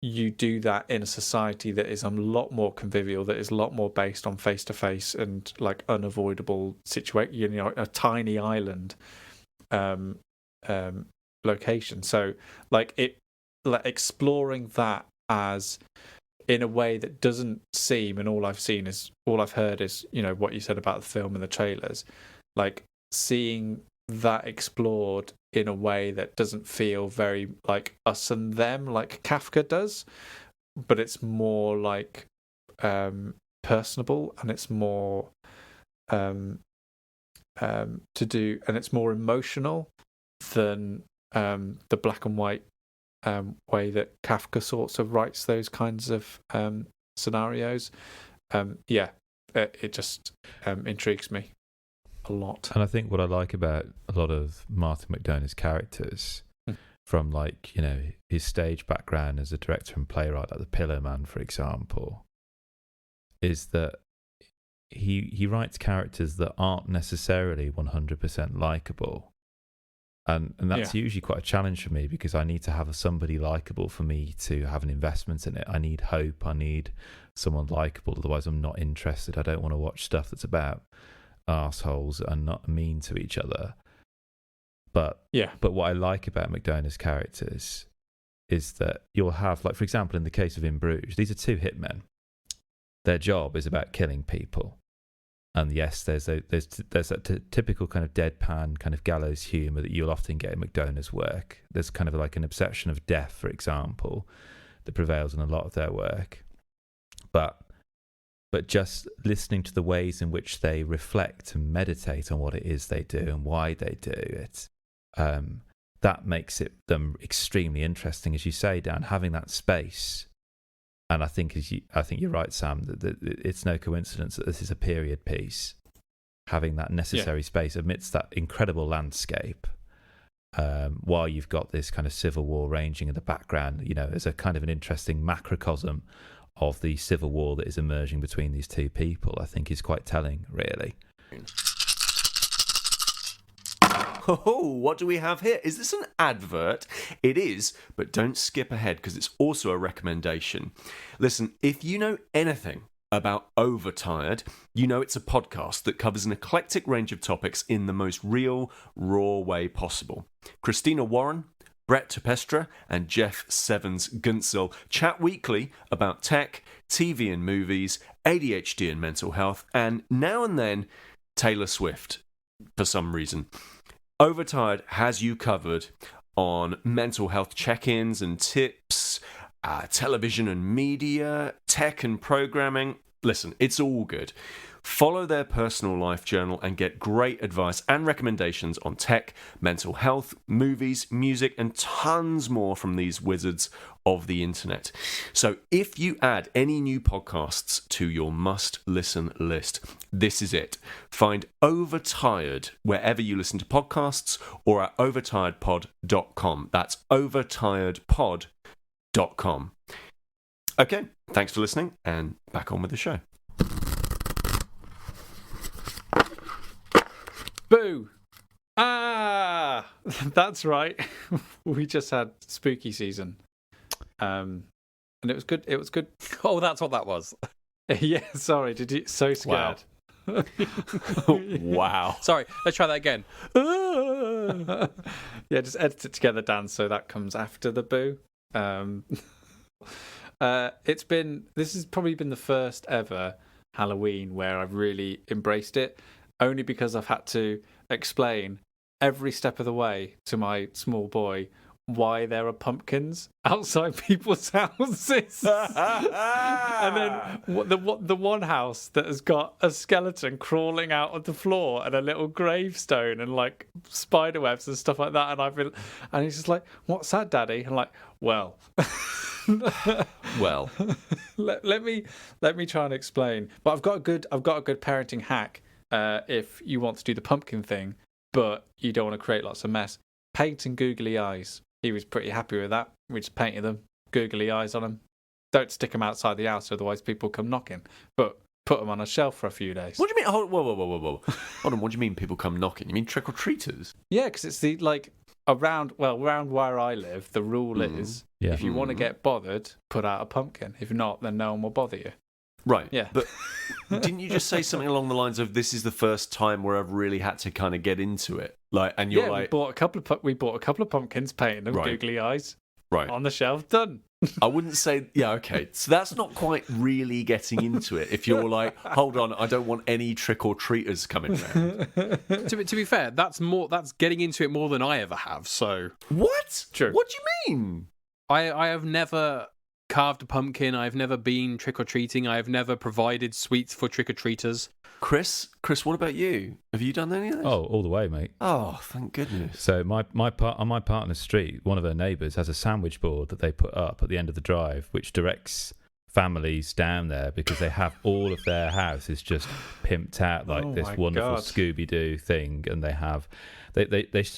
you do that in a society that is a lot more convivial, that is a lot more based on face-to-face and unavoidable situation, a tiny island location. So exploring that as in a way that doesn't seem, and all I've heard is what you said about the film and the trailers, seeing that explored in a way that doesn't feel very like us and them, like Kafka does, but it's more like personable, and it's more to do, and it's more emotional than the black and white way that Kafka sorts of writes those kinds of scenarios. It just intrigues me a lot. And I think what I like about a lot of Martin McDonagh's characters, from like, you know, his stage background as a director and playwright, like The Pillow Man, for example, is that he writes characters that aren't necessarily 100% likable. And that's usually quite a challenge for me, because I need to have somebody likable for me to have an investment in it. I need hope. I need someone likable. Otherwise, I'm not interested. I don't want to watch stuff that's about assholes and not mean to each other. But what I like about McDonagh's characters is that you'll have, like, for example, in the case of In Bruges, these are two hitmen. Their job is about killing people. And yes, there's that typical kind of deadpan kind of gallows humour that you'll often get in McDonagh's work. There's kind of like an obsession of death, for example, that prevails in a lot of their work. But just listening to the ways in which they reflect and meditate on what it is they do and why they do it, that makes them extremely interesting, as you say, Dan. Having that space. And I think you're right, Sam, that it's no coincidence that this is a period piece. Having that necessary space amidst that incredible landscape, while you've got this kind of civil war raging in the background, you know, as a kind of an interesting macrocosm of the civil war that is emerging between these two people, I think is quite telling, really. Oh, what do we have here? Is this an advert? It is, but don't skip ahead, because it's also a recommendation. Listen, if you know anything about Overtired, you know it's a podcast that covers an eclectic range of topics in the most real, raw way possible. Christina Warren, Brett Terpestra, and Jeff Sevens-Gunsel chat weekly about tech, TV and movies, ADHD and mental health, and now and then Taylor Swift, for some reason. Overtired has you covered on mental health check-ins and tips, television and media, tech and programming. Listen, it's all good. Follow their personal life journal and get great advice and recommendations on tech, mental health, movies, music, and tons more from these wizards of the internet. So if you add any new podcasts to your must-listen list, this is it. Find Overtired wherever you listen to podcasts or at overtiredpod.com. That's overtiredpod.com. Okay, thanks for listening, and back on with the show. Boo! Ah, that's right. We just had spooky season, and it was good. It was good. Oh, that's what that was. Yeah, sorry. Did you? So scared. Wow. Sorry, let's try that again. Yeah, just edit it together, Dan, so that comes after the boo. This has probably been the first ever Halloween where I've really embraced it, only because I've had to explain every step of the way to my small boy why there are pumpkins outside people's houses. And then the one house that has got a skeleton crawling out of the floor and a little gravestone and like spider webs and stuff like that, and he's just like, "What's that, Daddy?" And I'm like, well let me try and explain. But I've got a good parenting hack if you want to do the pumpkin thing but you don't want to create lots of mess. Painting googly eyes. He was pretty happy with that. We just painted them, googly eyes on them. Don't stick them outside the house, otherwise people come knocking. But put them on a shelf for a few days. What do you mean? Whoa. Hold on, what do you mean people come knocking? You mean trick-or-treaters? Yeah, because it's around where I live, the rule is if you want to get bothered, put out a pumpkin. If not, then no one will bother you. Right. Yeah. But didn't you just say something along the lines of, this is the first time where I've really had to kind of get into it? We bought a couple of pumpkins, painted them, googly eyes, right on the shelf, done. I wouldn't say, okay. So that's not quite really getting into it. If you're like, hold on, I don't want any trick-or-treaters coming around. To be fair, that's getting into it more than I ever have. So what? True. What do you mean? I have never carved a pumpkin. I've never been trick or treating. I have never provided sweets for trick or treaters. Chris, what about you? Have you done any of this? Oh, all the way, mate. Oh, thank goodness. So on my partner's street, one of her neighbours has a sandwich board that they put up at the end of the drive, which directs families down there because they have all of their house is just pimped out like this wonderful Scooby-Doo thing, and they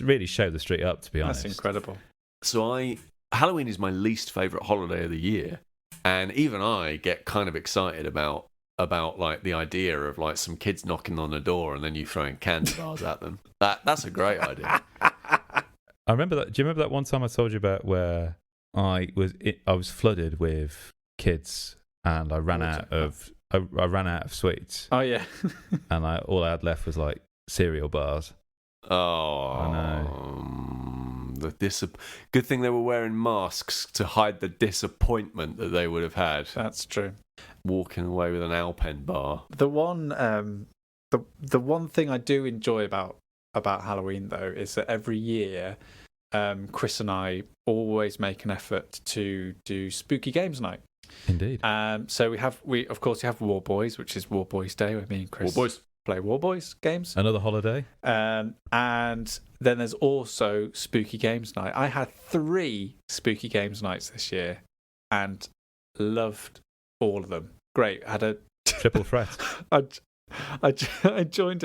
really show the street up, to be honest. That's incredible. So Halloween is my least favourite holiday of the year, and even I get kind of excited about like the idea of like some kids knocking on the door and then you throwing candy bars at them. That's a great idea. I remember that. Do you remember that one time I told you about where I was flooded with kids and I ran out of sweets. Oh yeah. And all I had left was like cereal bars. Oh, I know. Good thing they were wearing masks to hide the disappointment that they would have had. That's true. Walking away with an Alpen bar. The one, the one thing I do enjoy about Halloween though is that every year, Chris and I always make an effort to do spooky games night. Indeed. So we have War Boys, which is War Boys Day, where me and Chris play War Boys games. Another holiday. And then there's also Spooky Games Night. I had 3 Spooky Games Nights this year and loved all of them. Great. I had a triple threat. I joined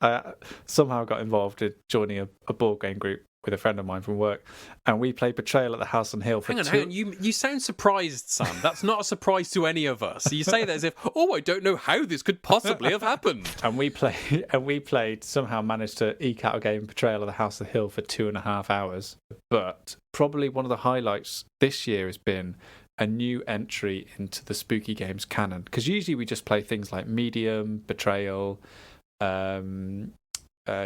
I somehow got involved in joining a board game group with a friend of mine from work, and we played Betrayal at the House on Hill for Hang on. You sound surprised, Sam. That's not a surprise to any of us. You say that as if, I don't know how this could possibly have happened. And we played, somehow managed to eke out a game, Betrayal at the House on Hill, for 2.5 hours. But probably one of the highlights this year has been a new entry into the Spooky Games canon. Because usually we just play things like Medium, Betrayal,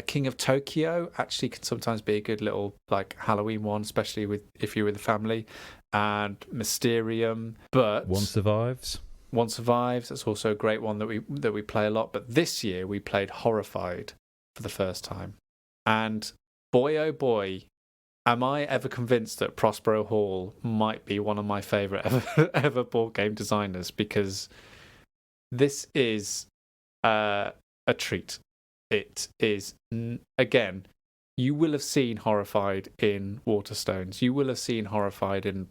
King of Tokyo actually can sometimes be a good little like Halloween one, especially if you're with the family, and Mysterium. But One Survives. That's also a great one that we play a lot. But this year we played Horrified for the first time, and boy oh boy, am I ever convinced that Prospero Hall might be one of my favourite ever board game designers, because this is a treat. It is, again, you will have seen Horrified in Waterstones. You will have seen Horrified in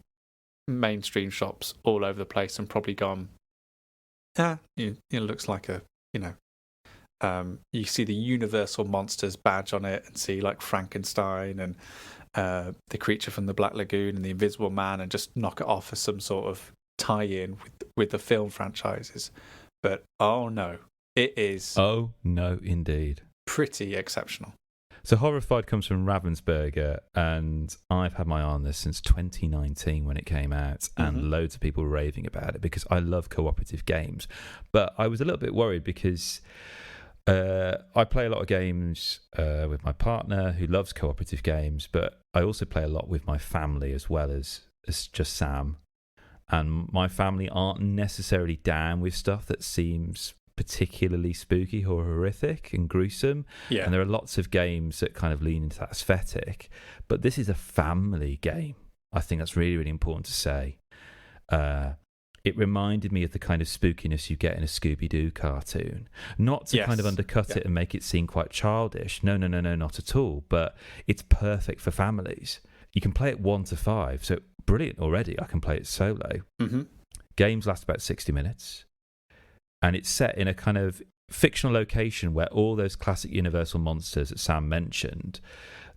mainstream shops all over the place and probably gone, it looks like you see the Universal Monsters badge on it and see like Frankenstein and the Creature from the Black Lagoon and the Invisible Man, and just knock it off as some sort of tie-in with the film franchises. But oh no. It is. Oh, no, indeed. Pretty exceptional. So Horrified comes from Ravensburger, and I've had my eye on this since 2019 when it came out, and loads of people were raving about it because I love cooperative games. But I was a little bit worried because I play a lot of games with my partner who loves cooperative games, but I also play a lot with my family as well as just Sam. And my family aren't necessarily down with stuff that seems particularly spooky or horrific and gruesome. Yeah. And there are lots of games that kind of lean into that aesthetic. But this is a family game. I think that's really, really important to say. It reminded me of the kind of spookiness you get in a Scooby-Doo cartoon. Not to kind of undercut it and make it seem quite childish. No, not at all. But it's perfect for families. You can play it 1 to 5. So brilliant already. I can play it solo. Games last about 60 minutes. And it's set in a kind of fictional location where all those classic Universal monsters that Sam mentioned,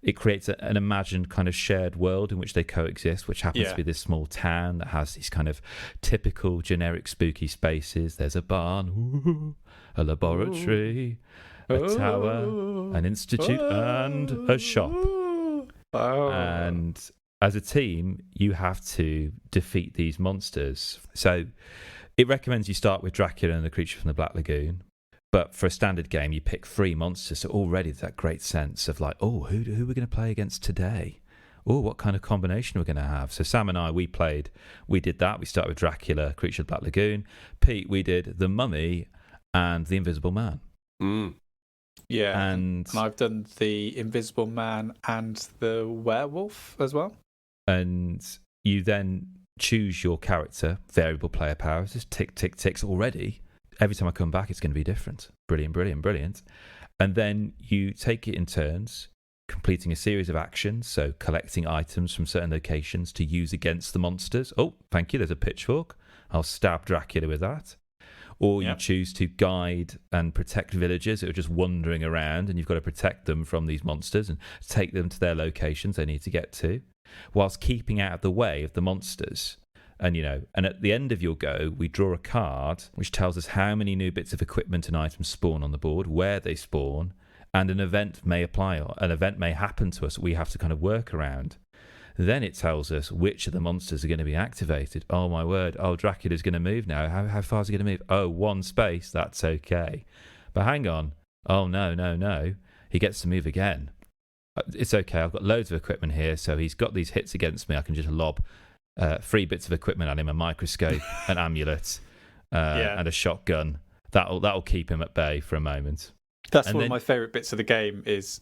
it creates an imagined kind of shared world in which they coexist, which happens to be this small town that has these kind of typical generic spooky spaces. There's a barn, a laboratory, a tower, an institute, and a shop. And as a team, you have to defeat these monsters. So it recommends you start with Dracula and the Creature from the Black Lagoon. But for a standard game, you pick 3 monsters. So already that great sense of like, who we're going to play against today? What kind of combination we're going to have? So Sam and I, we did that. We started with Dracula, Creature of the Black Lagoon. Pete, we did The Mummy and The Invisible Man. Yeah. And I've done The Invisible Man and the Werewolf as well. And you then choose your character, variable player powers, just tick, tick, ticks already. Every time I come back, it's going to be different. Brilliant, brilliant, brilliant. And then you take it in turns, completing a series of actions, so collecting items from certain locations to use against the monsters. Oh, thank you, there's a pitchfork. I'll stab Dracula with that. Or you choose to guide and protect villagers who are just wandering around, and you've got to protect them from these monsters and take them to their locations they need to get to, whilst keeping out of the way of the monsters. And and at the end of your go, we draw a card which tells us how many new bits of equipment and items spawn on the board, where they spawn, and an event may apply, or an event may happen to us we have to kind of work around. Then it tells us which of the monsters are going to be activated. Oh my word, Dracula's going to move now. How far is he going to move? Oh, 1 space, that's okay. But hang on. Oh no. He gets to move again. It's okay, I've got loads of equipment here, so he's got these hits against me. I can just lob 3 bits of equipment at him, a microscope, an amulet, and a shotgun. That'll keep him at bay for a moment. That's one of my favourite bits of the game is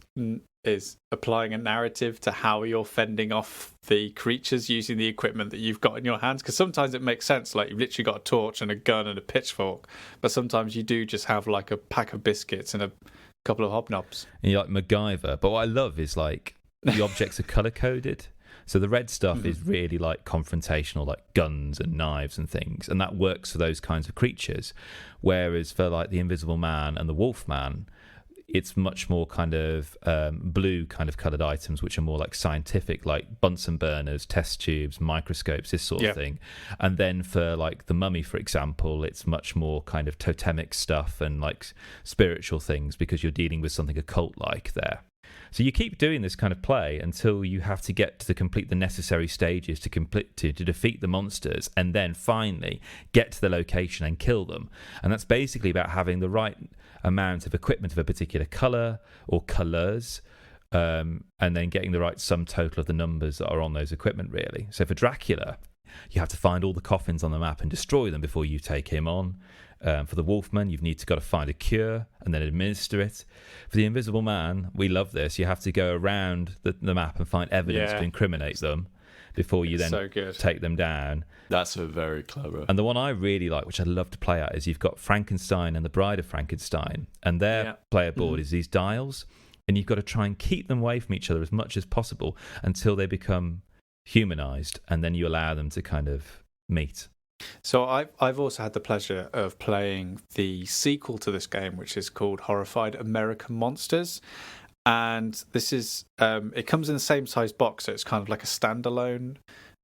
applying a narrative to how you're fending off the creatures using the equipment that you've got in your hands. Because sometimes it makes sense, like you've literally got a torch and a gun and a pitchfork, but sometimes you do just have like a pack of biscuits and a couple of hobnobs. And you're like MacGyver. But what I love is like the objects are colour coded. So the red stuff is really like confrontational, like guns and knives and things, and that works for those kinds of creatures. Whereas for like the Invisible Man and the Wolf Man, it's much more kind of blue kind of coloured items, which are more like scientific, like Bunsen burners, test tubes, microscopes, this sort of thing. And then for like the Mummy, for example, it's much more kind of totemic stuff and like spiritual things, because you're dealing with something occult-like there. So you keep doing this kind of play until you have to get to complete the necessary stages to defeat the monsters, and then finally get to the location and kill them. And that's basically about having the right amount of equipment of a particular colour or colours, and then getting the right sum total of the numbers that are on those equipment, really. So for Dracula, you have to find all the coffins on the map and destroy them before you take him on. For the Wolfman, got to find a cure and then administer it. For the Invisible Man, we love this. You have to go around the map and find evidence to incriminate them before you then take them down. That's a very clever. And the one I really like, which I love to play at, is you've got Frankenstein and the Bride of Frankenstein, and their player board is these dials, and you've got to try and keep them away from each other as much as possible until they become humanized, and then you allow them to kind of meet. So I've also had the pleasure of playing the sequel to this game, which is called Horrified American Monsters, and this is it comes in the same size box, so it's kind of like a standalone,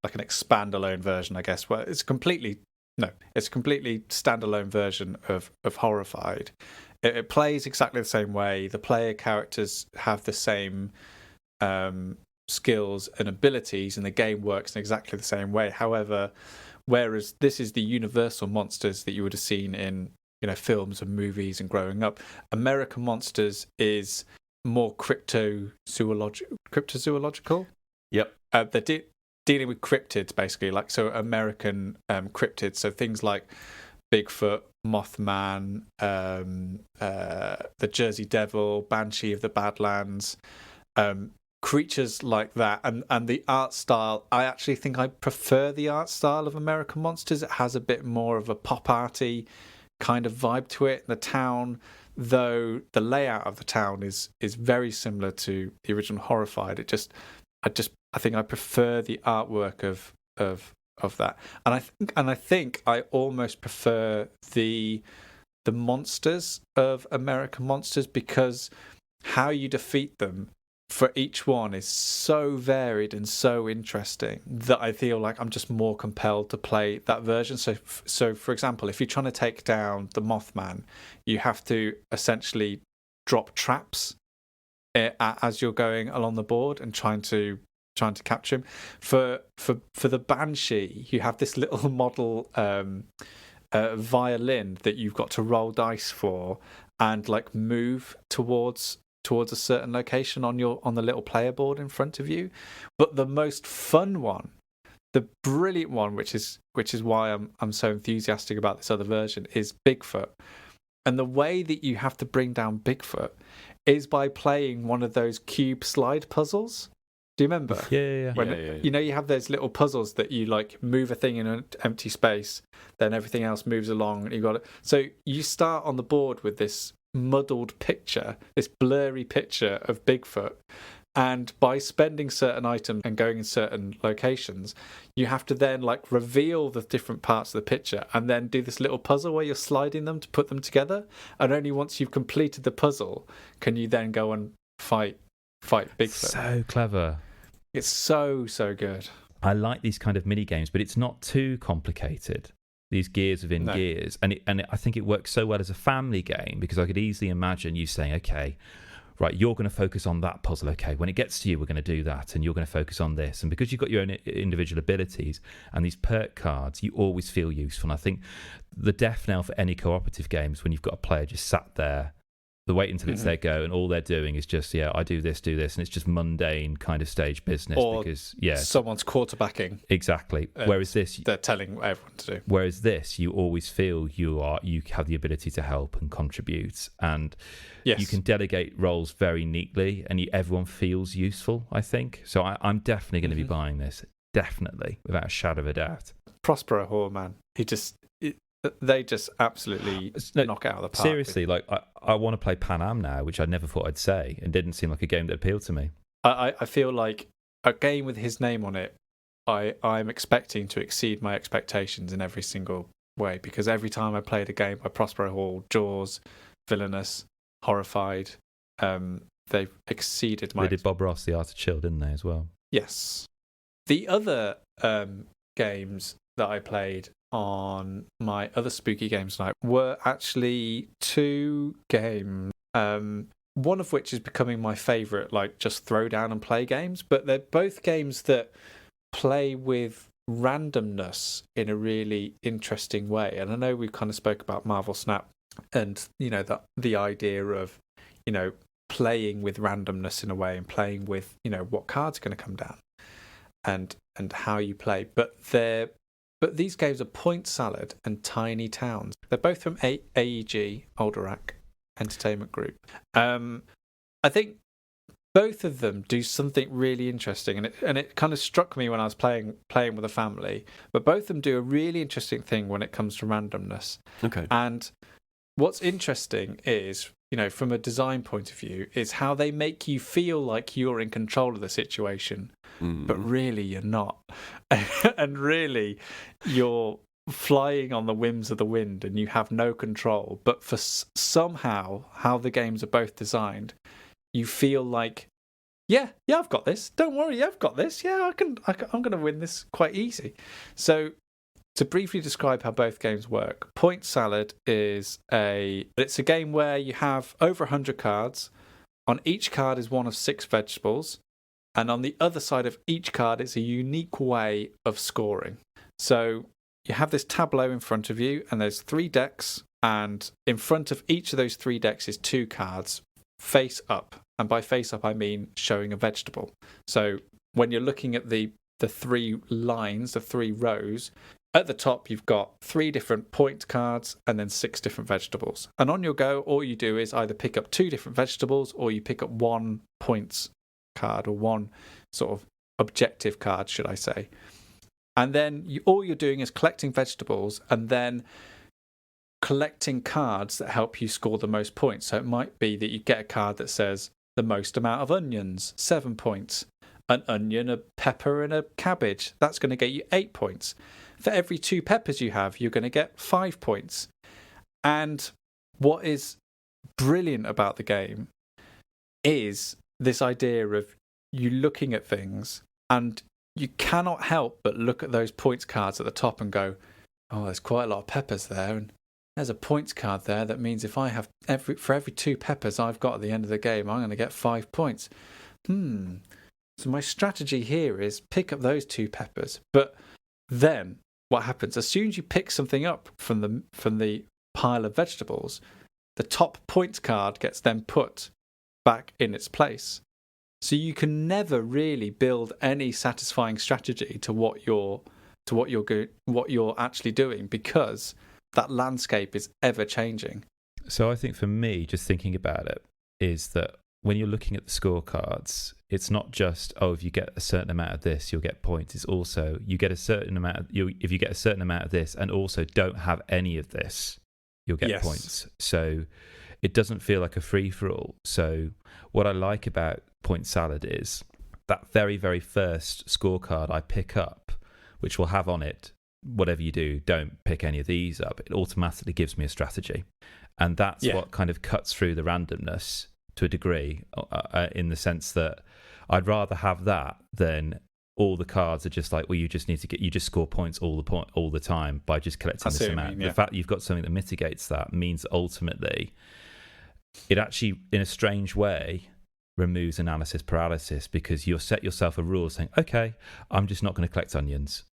like an expandalone version, I guess. Well, it's a completely standalone version of Horrified. It plays exactly the same way. The player characters have the same skills and abilities, and the game works in exactly the same way. However, whereas this is the universal monsters that you would have seen in films and movies and growing up, American Monsters is more cryptozoological. Yep. They're dealing with cryptids, basically, like so American cryptids. So things like Bigfoot, Mothman, the Jersey Devil, Banshee of the Badlands, creatures like that. And the art style, I actually think I prefer the art style of American Monsters. It has a bit more of a pop arty kind of vibe to it. The town, though the layout of the town is very similar to the original Horrified, I think I prefer the artwork of that, and I think I almost prefer the monsters of American Monsters, because how you defeat them for each one is so varied and so interesting that I feel like I'm just more compelled to play that version. So for example, if you're trying to take down the Mothman, you have to essentially drop traps as you're going along the board and trying to capture him. For the Banshee, you have this little model violin that you've got to roll dice for and like move towards a certain location on the little player board in front of you. But the most fun one, the brilliant one, which is why I'm so enthusiastic about this other version, is Bigfoot. And the way that you have to bring down Bigfoot is by playing one of those cube slide puzzles. Do you remember? Yeah. When, Yeah. you know, you have those little puzzles that you like move a thing in an empty space, then everything else moves along, and you got it. So you start on the board with this muddled picture, this blurry picture of Bigfoot, and by spending certain items and going in certain locations, you have to then like reveal the different parts of the picture and then do this little puzzle where you're sliding them to put them together. And only once you've completed the puzzle can you then go and fight Bigfoot. So clever. It's so good. I like these kind of mini games, but it's not too complicated. These gears within gears, and I think it works so well as a family game, because I could easily imagine you saying, okay, right, you're going to focus on that puzzle. Okay, when it gets to you, we're going to do that, and you're going to focus on this. And because you've got your own individual abilities and these perk cards, you always feel useful. And I think the death knell for any cooperative games when you've got a player just sat there, they wait until it's their go, and all they're doing is just, I do this, and it's just mundane kind of stage business. Or because someone's quarterbacking. Exactly. Whereas this, they're telling everyone to do. Whereas this, you always feel you have the ability to help and contribute, and you can delegate roles very neatly, and everyone feels useful, I think. So I'm definitely going to be buying this, definitely, without a shadow of a doubt. Prospero Hall, man, they just absolutely knock it out of the park. Seriously, like I want to play Pan Am now, which I never thought I'd say, and didn't seem like a game that appealed to me. I feel like a game with his name on it, I'm expecting to exceed my expectations in every single way, because every time I played a game by Prospero Hall, Jaws, Villainous, Horrified, they've exceeded my... They did Bob Ross, The Art of Chill, didn't they, as well? Yes. The other games that I played on my other spooky games night were actually two games, one of which is becoming my favourite, like just throw down and play games, but they're both games that play with randomness in a really interesting way. And I know we kind of spoke about Marvel Snap and, the idea of, playing with randomness in a way and playing with, what cards are going to come down and how you play. But these games are Point Salad and Tiny Towns. They're both from AEG, Alderac Entertainment Group. I think both of them do something really interesting, and it kind of struck me when I was playing with a family. But both of them do a really interesting thing when it comes to randomness. Okay. And what's interesting is, from a design point of view, is how they make you feel like you're in control of the situation. But really you're not. And really you're flying on the whims of the wind and you have no control. But for somehow, how the games are both designed, you feel like, yeah, I've got this. Don't worry, I've got this. Yeah, I'm going to win this quite easy. So to briefly describe how both games work, Point Salad it's a game where you have over 100 cards. On each card is one of 6 vegetables. And on the other side of each card is a unique way of scoring. So you have this tableau in front of you, and there's 3 decks, and in front of each of those 3 decks is 2 cards, face up. And by face up, I mean showing a vegetable. So when you're looking at the 3 lines, the 3 rows, at the top you've got 3 different point cards and then 6 different vegetables. And on your go, all you do is either pick up 2 different vegetables or you pick up 1 points card, or 1 sort of objective card, should I say. And then all you're doing is collecting vegetables and then collecting cards that help you score the most points. So it might be that you get a card that says the most amount of onions, 7 points. An onion, a pepper and a cabbage, that's going to get you 8 points. For every 2 peppers you have, you're going to get 5 points. And what is brilliant about the game is this idea of you looking at things and you cannot help but look at those points cards at the top and go, oh, there's quite a lot of peppers there, and there's a points card there that means if I have for every 2 peppers I've got at the end of the game, I'm going to get 5 points. So my strategy here is pick up those 2 peppers. But then what happens, as soon as you pick something up from the pile of vegetables, the top points card gets then put back in its place. So you can never really build any satisfying strategy to what you're actually doing, because that landscape is ever changing. So I think for me, just thinking about it, is that when you're looking at the scorecards, it's not just, oh, if you get a certain amount of this, you'll get points. It's also you get a certain amount of, if you get a certain amount of this and also don't have any of this, you'll get points. So it doesn't feel like a free-for-all. So what I like about Point Salad is that very, very first scorecard I pick up, which will have on it, whatever you do, don't pick any of these up. It automatically gives me a strategy. And that's what kind of cuts through the randomness to a degree, in the sense that I'd rather have that than all the cards are just like, well, you just score points all the time by just collecting this amount. The fact that you've got something that mitigates that means ultimately it actually, in a strange way, removes analysis paralysis, because you'll set yourself a rule saying, okay, I'm just not going to collect onions.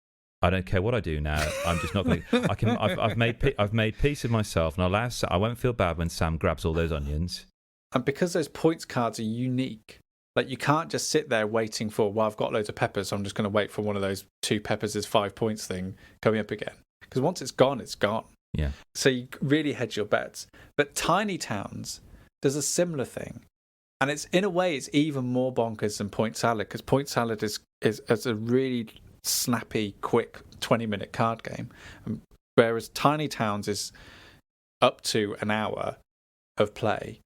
I don't care what I do now. I'm just not going to. I've made peace with myself, and I won't feel bad when Sam grabs all those onions. And because those points cards are unique, like you can't just sit there waiting for, well, I've got loads of peppers, so I'm just going to wait for one of those 2 peppers is 5 points thing coming up again. Because once it's gone, it's gone. Yeah. So you really hedge your bets. But Tiny Towns does a similar thing. And it's, in a way, it's even more bonkers than Point Salad, because Point Salad is a really snappy, quick 20-minute card game. Whereas Tiny Towns is up to an hour of play.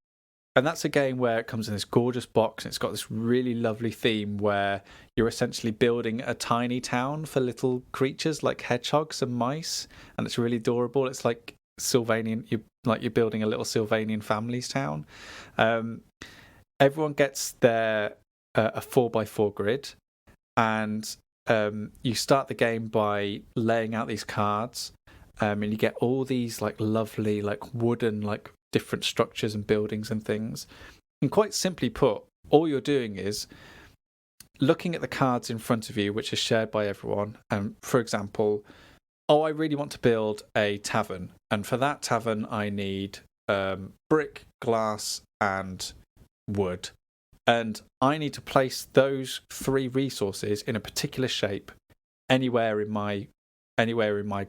And that's a game where it comes in this gorgeous box, and it's got this really lovely theme where you're essentially building a tiny town for little creatures like hedgehogs and mice, and it's really adorable. It's like Sylvanian, you're building a little Sylvanian family's town. Everyone gets their a 4x4 grid, and you start the game by laying out these cards, and you get all these like lovely like wooden like different structures and buildings and things. And quite simply put, all you're doing is looking at the cards in front of you, which are shared by everyone. And for example, I really want to build a tavern, and for that tavern I need brick, glass and wood, and I need to place those 3 resources in a particular shape anywhere in my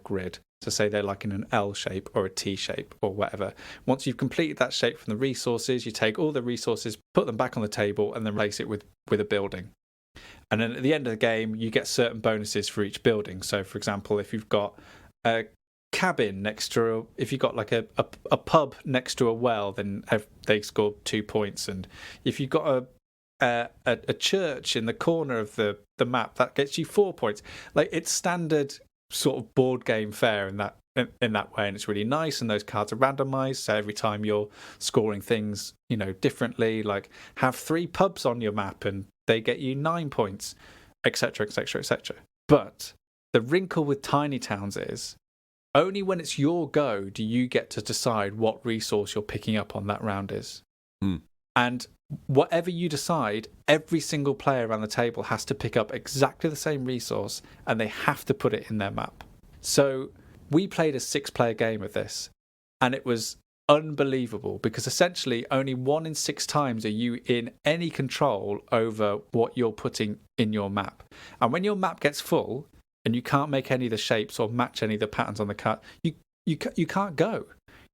grid. To say they're like in an L shape or a T shape or whatever. Once you've completed that shape from the resources, you take all the resources, put them back on the table, and then replace it with a building. And then at the end of the game, you get certain bonuses for each building. So, for example, if you've got a cabin next to if you've got like a pub next to a well, then they score 2 points. And if you've got a church in the corner of the map, that gets you 4 points. Like, it's standard sort of board game fare in that way, and it's really nice. And those cards are randomized, so every time you're scoring things differently, like have 3 pubs on your map and they get you 9 points, etc, etc, etc. But the wrinkle with Tiny Towns is only when it's your go do you get to decide what resource you're picking up on that round is. And whatever you decide, every single player around the table has to pick up exactly the same resource, and they have to put it in their map. So we played a 6-player game of this, and it was unbelievable, because essentially only 1 in 6 times are you in any control over what you're putting in your map. And when your map gets full and you can't make any of the shapes or match any of the patterns on the card, you can't go.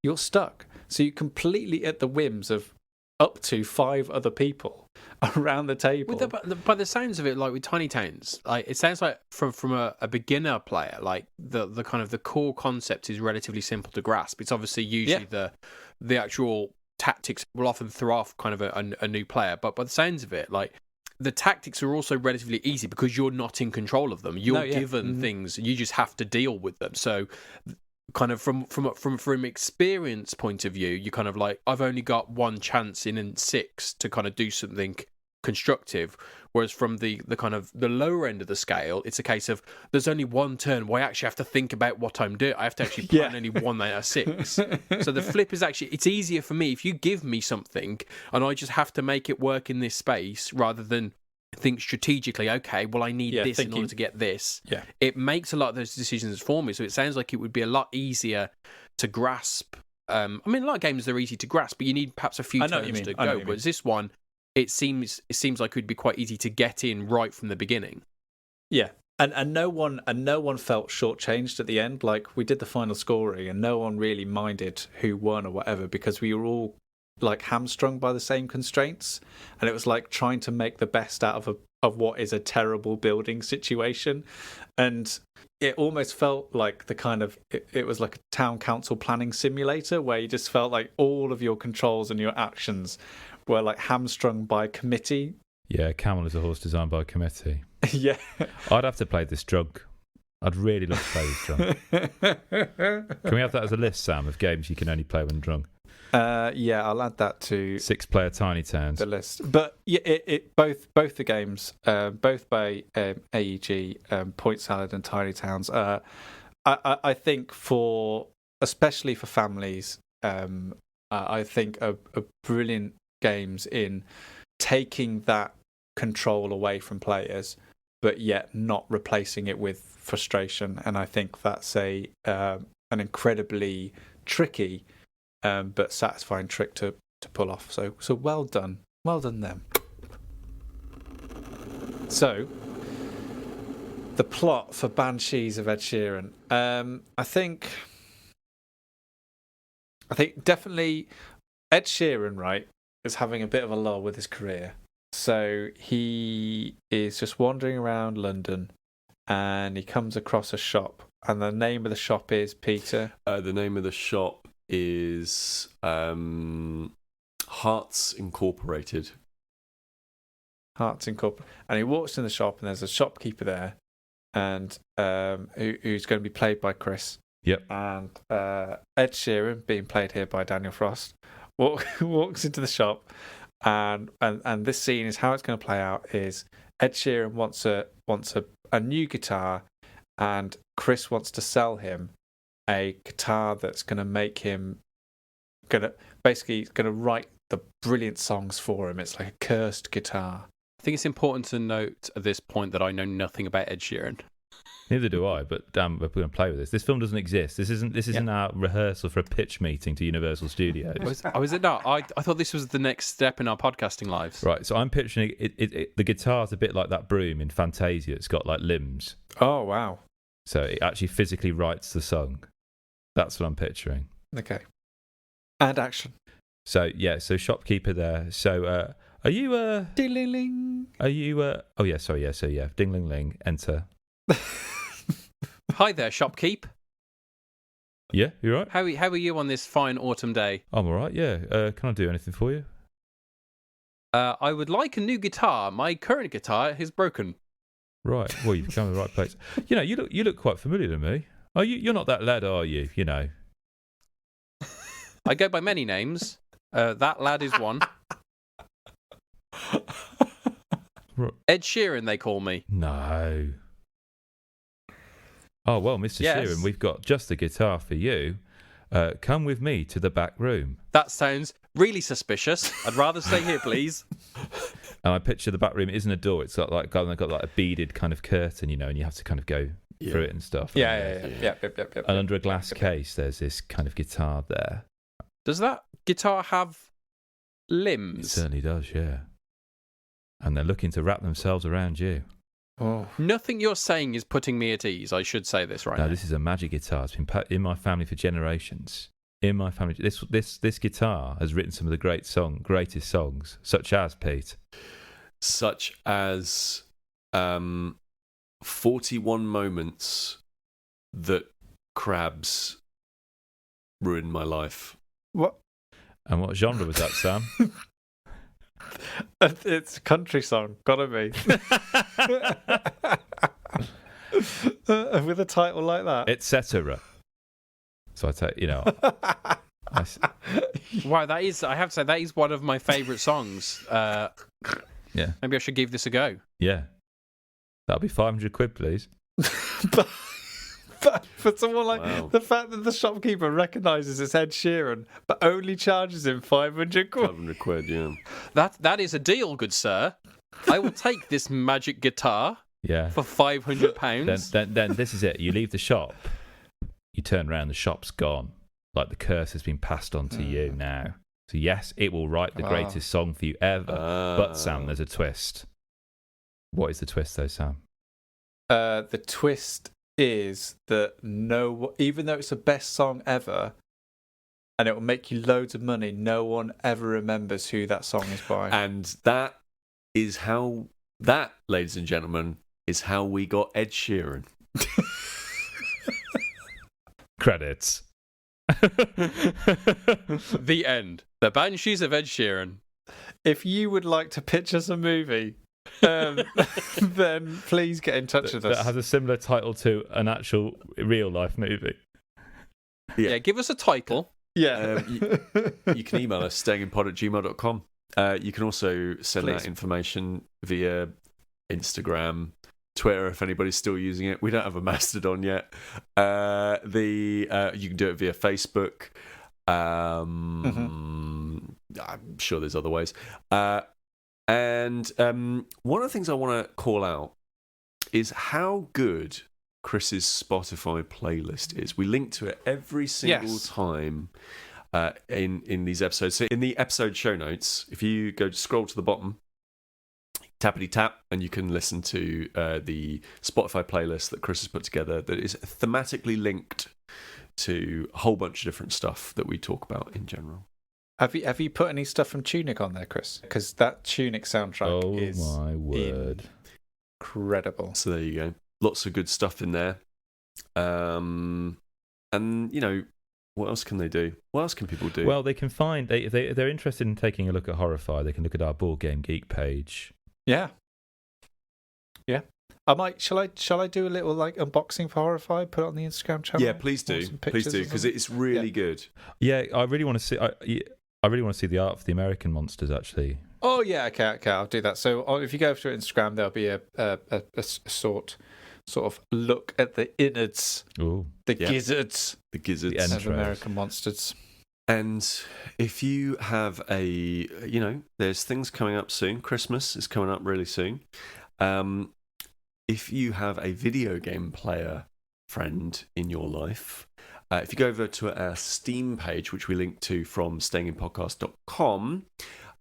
You're stuck. So you're completely at the whims of up to 5 other people around the table. By the sounds of it, like with Tiny Towns, like it sounds like from a beginner player, like the kind of the core concept is relatively simple to grasp. It's obviously usually the actual tactics will often throw off kind of a new player, but by the sounds of it, like the tactics are also relatively easy because you're not in control of them. You're given things, you just have to deal with them. So kind of from experience point of view, you kind of like, I've only got 1 chance in 6 to kind of do something constructive, whereas from the kind of the lower end of the scale, it's a case of there's only 1 turn where I actually have to think about what I'm doing. I have to actually plan only 1 out of 6. So the flip is actually, it's easier for me if you give me something and I just have to make it work in this space rather than think strategically, okay, well, I need this in order to get this. It makes a lot of those decisions for me. So it sounds like it would be a lot easier to grasp. I mean, a lot of games are easy to grasp, but you need perhaps a few turns to go. But this one, it seems like it would be quite easy to get in right from the beginning. Yeah. And no one felt shortchanged at the end. Like, we did the final scoring and no one really minded who won or whatever, because we were all like hamstrung by the same constraints, and it was like trying to make the best out of what is a terrible building situation, and it almost felt like the kind of it was like a town council planning simulator where you just felt like all of your controls and your actions were like hamstrung by committee. Yeah, Camel is a horse designed by a committee. Yeah, I'd have to play this drunk. I'd really love to play this drunk. Can we have that as a list, Sam, of games you can only play when drunk? Yeah, I'll add that to 6-player Tiny Towns. the list. But yeah, both the games, both by AEG, Point Salad and Tiny Towns. I think especially for families, I think are brilliant games in taking that control away from players, but yet not replacing it with frustration. And I think that's an incredibly tricky but satisfying trick to pull off. So well done them. So the plot for Banshees of Ed Sheeran. I think definitely Ed Sheeran, right, is having a bit of a lull with his career. So he is just wandering around London, and he comes across a shop, and the name of the shop is, Peter? The name of the shop is Hearts Incorporated. Hearts Incorporated. And he walks in the shop, and there's a shopkeeper there, and who's going to be played by Chris. Yep. And Ed Sheeran, being played here by Daniel Frost, walks into the shop, and this scene is how it's going to play out. Is Ed Sheeran wants a new guitar, and Chris wants to sell him a guitar that's going to make him basically write the brilliant songs for him. It's like a cursed guitar. I think it's important to note at this point that I know nothing about Ed Sheeran. Neither do I, but damn, we're going to play with this. This film doesn't exist. This isn't our rehearsal for a pitch meeting to Universal Studios. Was it not? I thought this was the next step in our podcasting lives. Right, so I'm picturing the guitar's a bit like that broom in Fantasia. It's got like limbs. Oh, wow. So it actually physically writes the song. That's what I'm picturing. Okay. And action. So, yeah, so shopkeeper there. So, are you... Ding-ling-ling. Are you... Oh, yeah, sorry, yeah, so, yeah. Ding-ling-ling, enter. Hi there, shopkeep. Yeah, you right? How are you on this fine autumn day? I'm all right, yeah. Can I do anything for you? I would like a new guitar. My current guitar is broken. Right, well, you've come to the right place. You know, you look quite familiar to me. Oh, you're not that lad, are you? You know. I go by many names. That lad is one. Ed Sheeran, they call me. No. Oh, well, Mr. Yes. Sheeran, we've got just the guitar for you. Come with me to the back room. That sounds really suspicious. I'd rather stay here, please. And I picture the back room isn't a door. It's got like a beaded kind of curtain, you know, and you have to kind of go through it and stuff. Yeah. And under a glass case, there's this kind of guitar there. Does that guitar have limbs? It certainly does, yeah. And they're looking to wrap themselves around you. Oh. Nothing you're saying is putting me at ease. I should say this right now. No, this is a magic guitar. It's been in my family for generations. In my family, this guitar has written some of the greatest songs, such as, Pete. Such as 41 moments that crabs ruined my life. What? And what genre was that, Sam? It's a country song, gotta be. With a title like that. Etc. So I take, you know. Wow, that is, I have to say, that is one of my favourite songs. Yeah. Maybe I should give this a go. Yeah. That'll be 500 quid, please. But for someone like Wow. the fact that the shopkeeper recognises it's Ed Sheeran, but only charges him 500 quid. 500 quid, yeah. That is a deal, good sir. I will take this magic guitar Yeah. for £500. Then this is it. You leave the shop. You turn around, the shop's gone. Like the curse has been passed on to you now. So yes, it will write the greatest song for you ever. But Sam, there's a twist. What is the twist though, Sam? The twist is that even though it's the best song ever, and it will make you loads of money. No one ever remembers who that song is by. And that, ladies and gentlemen, is how we got Ed Sheeran. Credits. The end. The Banshees of Ed Sheeran. If you would like to pitch us a movie, then please get in touch with us. That has a similar title to an actual real life movie. Yeah, give us a title. Yeah. You can email us, stayinpod@gmail.com. You can also send that information via Instagram, Twitter, if anybody's still using it. We don't have a Mastodon yet. You can do it via Facebook. I'm sure there's other ways. And one of the things I want to call out is how good Chris's Spotify playlist is. We link to it every single time in these episodes. So in the episode show notes, if you go scroll to the bottom, tappity tap, and you can listen to the Spotify playlist that Chris has put together that is thematically linked to a whole bunch of different stuff that we talk about in general. Have you put any stuff from Tunic on there, Chris? Because that Tunic soundtrack is my word, incredible. So there you go. Lots of good stuff in there. And you know, what else can they do? What else can people do? Well, they can find they're interested in taking a look at Horrify. They can look at our Board Game Geek page. Yeah. I might. Shall I do a little like unboxing for Horrify? Put it on the Instagram channel. Yeah, please do. Please do, because it's really good. Yeah, I really want to see. I really want to see the art for the American monsters. Actually. Oh yeah. Okay. I'll do that. So if you go to Instagram, there'll be a sort of look at the innards, gizzards, of American monsters. And if you have there's things coming up soon. Christmas is coming up really soon. If you have a video game player friend in your life, if you go over to our Steam page, which we link to from stayinpodcast.com,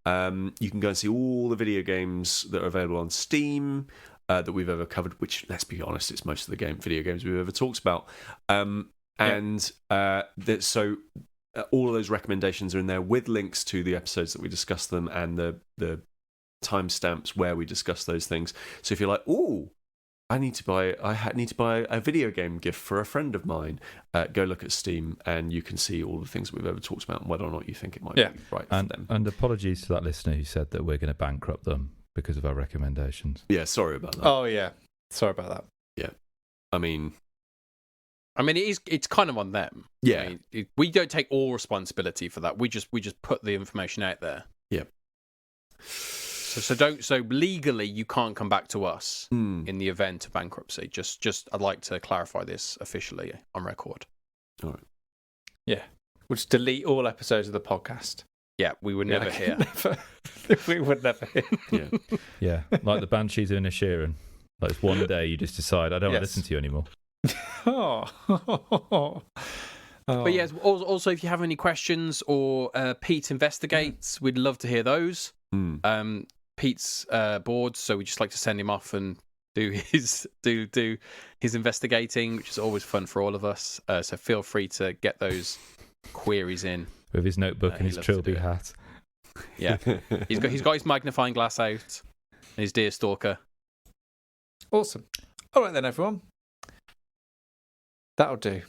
you can go and see all the video games that are available on Steam that we've ever covered, which, let's be honest, it's most of the video games we've ever talked about. So all of those recommendations are in there with links to the episodes that we discuss them and the timestamps where we discuss those things. So if you're like, ooh, I need to buy a video game gift for a friend of mine, go look at Steam and you can see all the things that we've ever talked about and whether or not you think it might be right for them. And apologies to that listener who said that we're going to bankrupt them because of our recommendations. Yeah, sorry about that. Oh yeah, sorry about that. Yeah, I mean, it's kind of on them. Yeah, we don't take all responsibility for that. We just put the information out there. Yeah. So legally you can't come back to us in the event of bankruptcy. Just I'd like to clarify this officially on record. All right. Yeah. We'll just delete all episodes of the podcast. Yeah, we would never hear. We would never hear. Yeah. Yeah, like the Banshees of Inisherin. Like it's one day you just decide, I don't want to listen to you anymore. But yes, also if you have any questions or Pete investigates, we'd love to hear those. Pete's bored, so we just like to send him off and do his investigating, which is always fun for all of us. So feel free to get those queries in with his notebook and his trilby hat. Yeah, he's got his magnifying glass out and his deer stalker. Awesome. All right then, everyone. That'll do.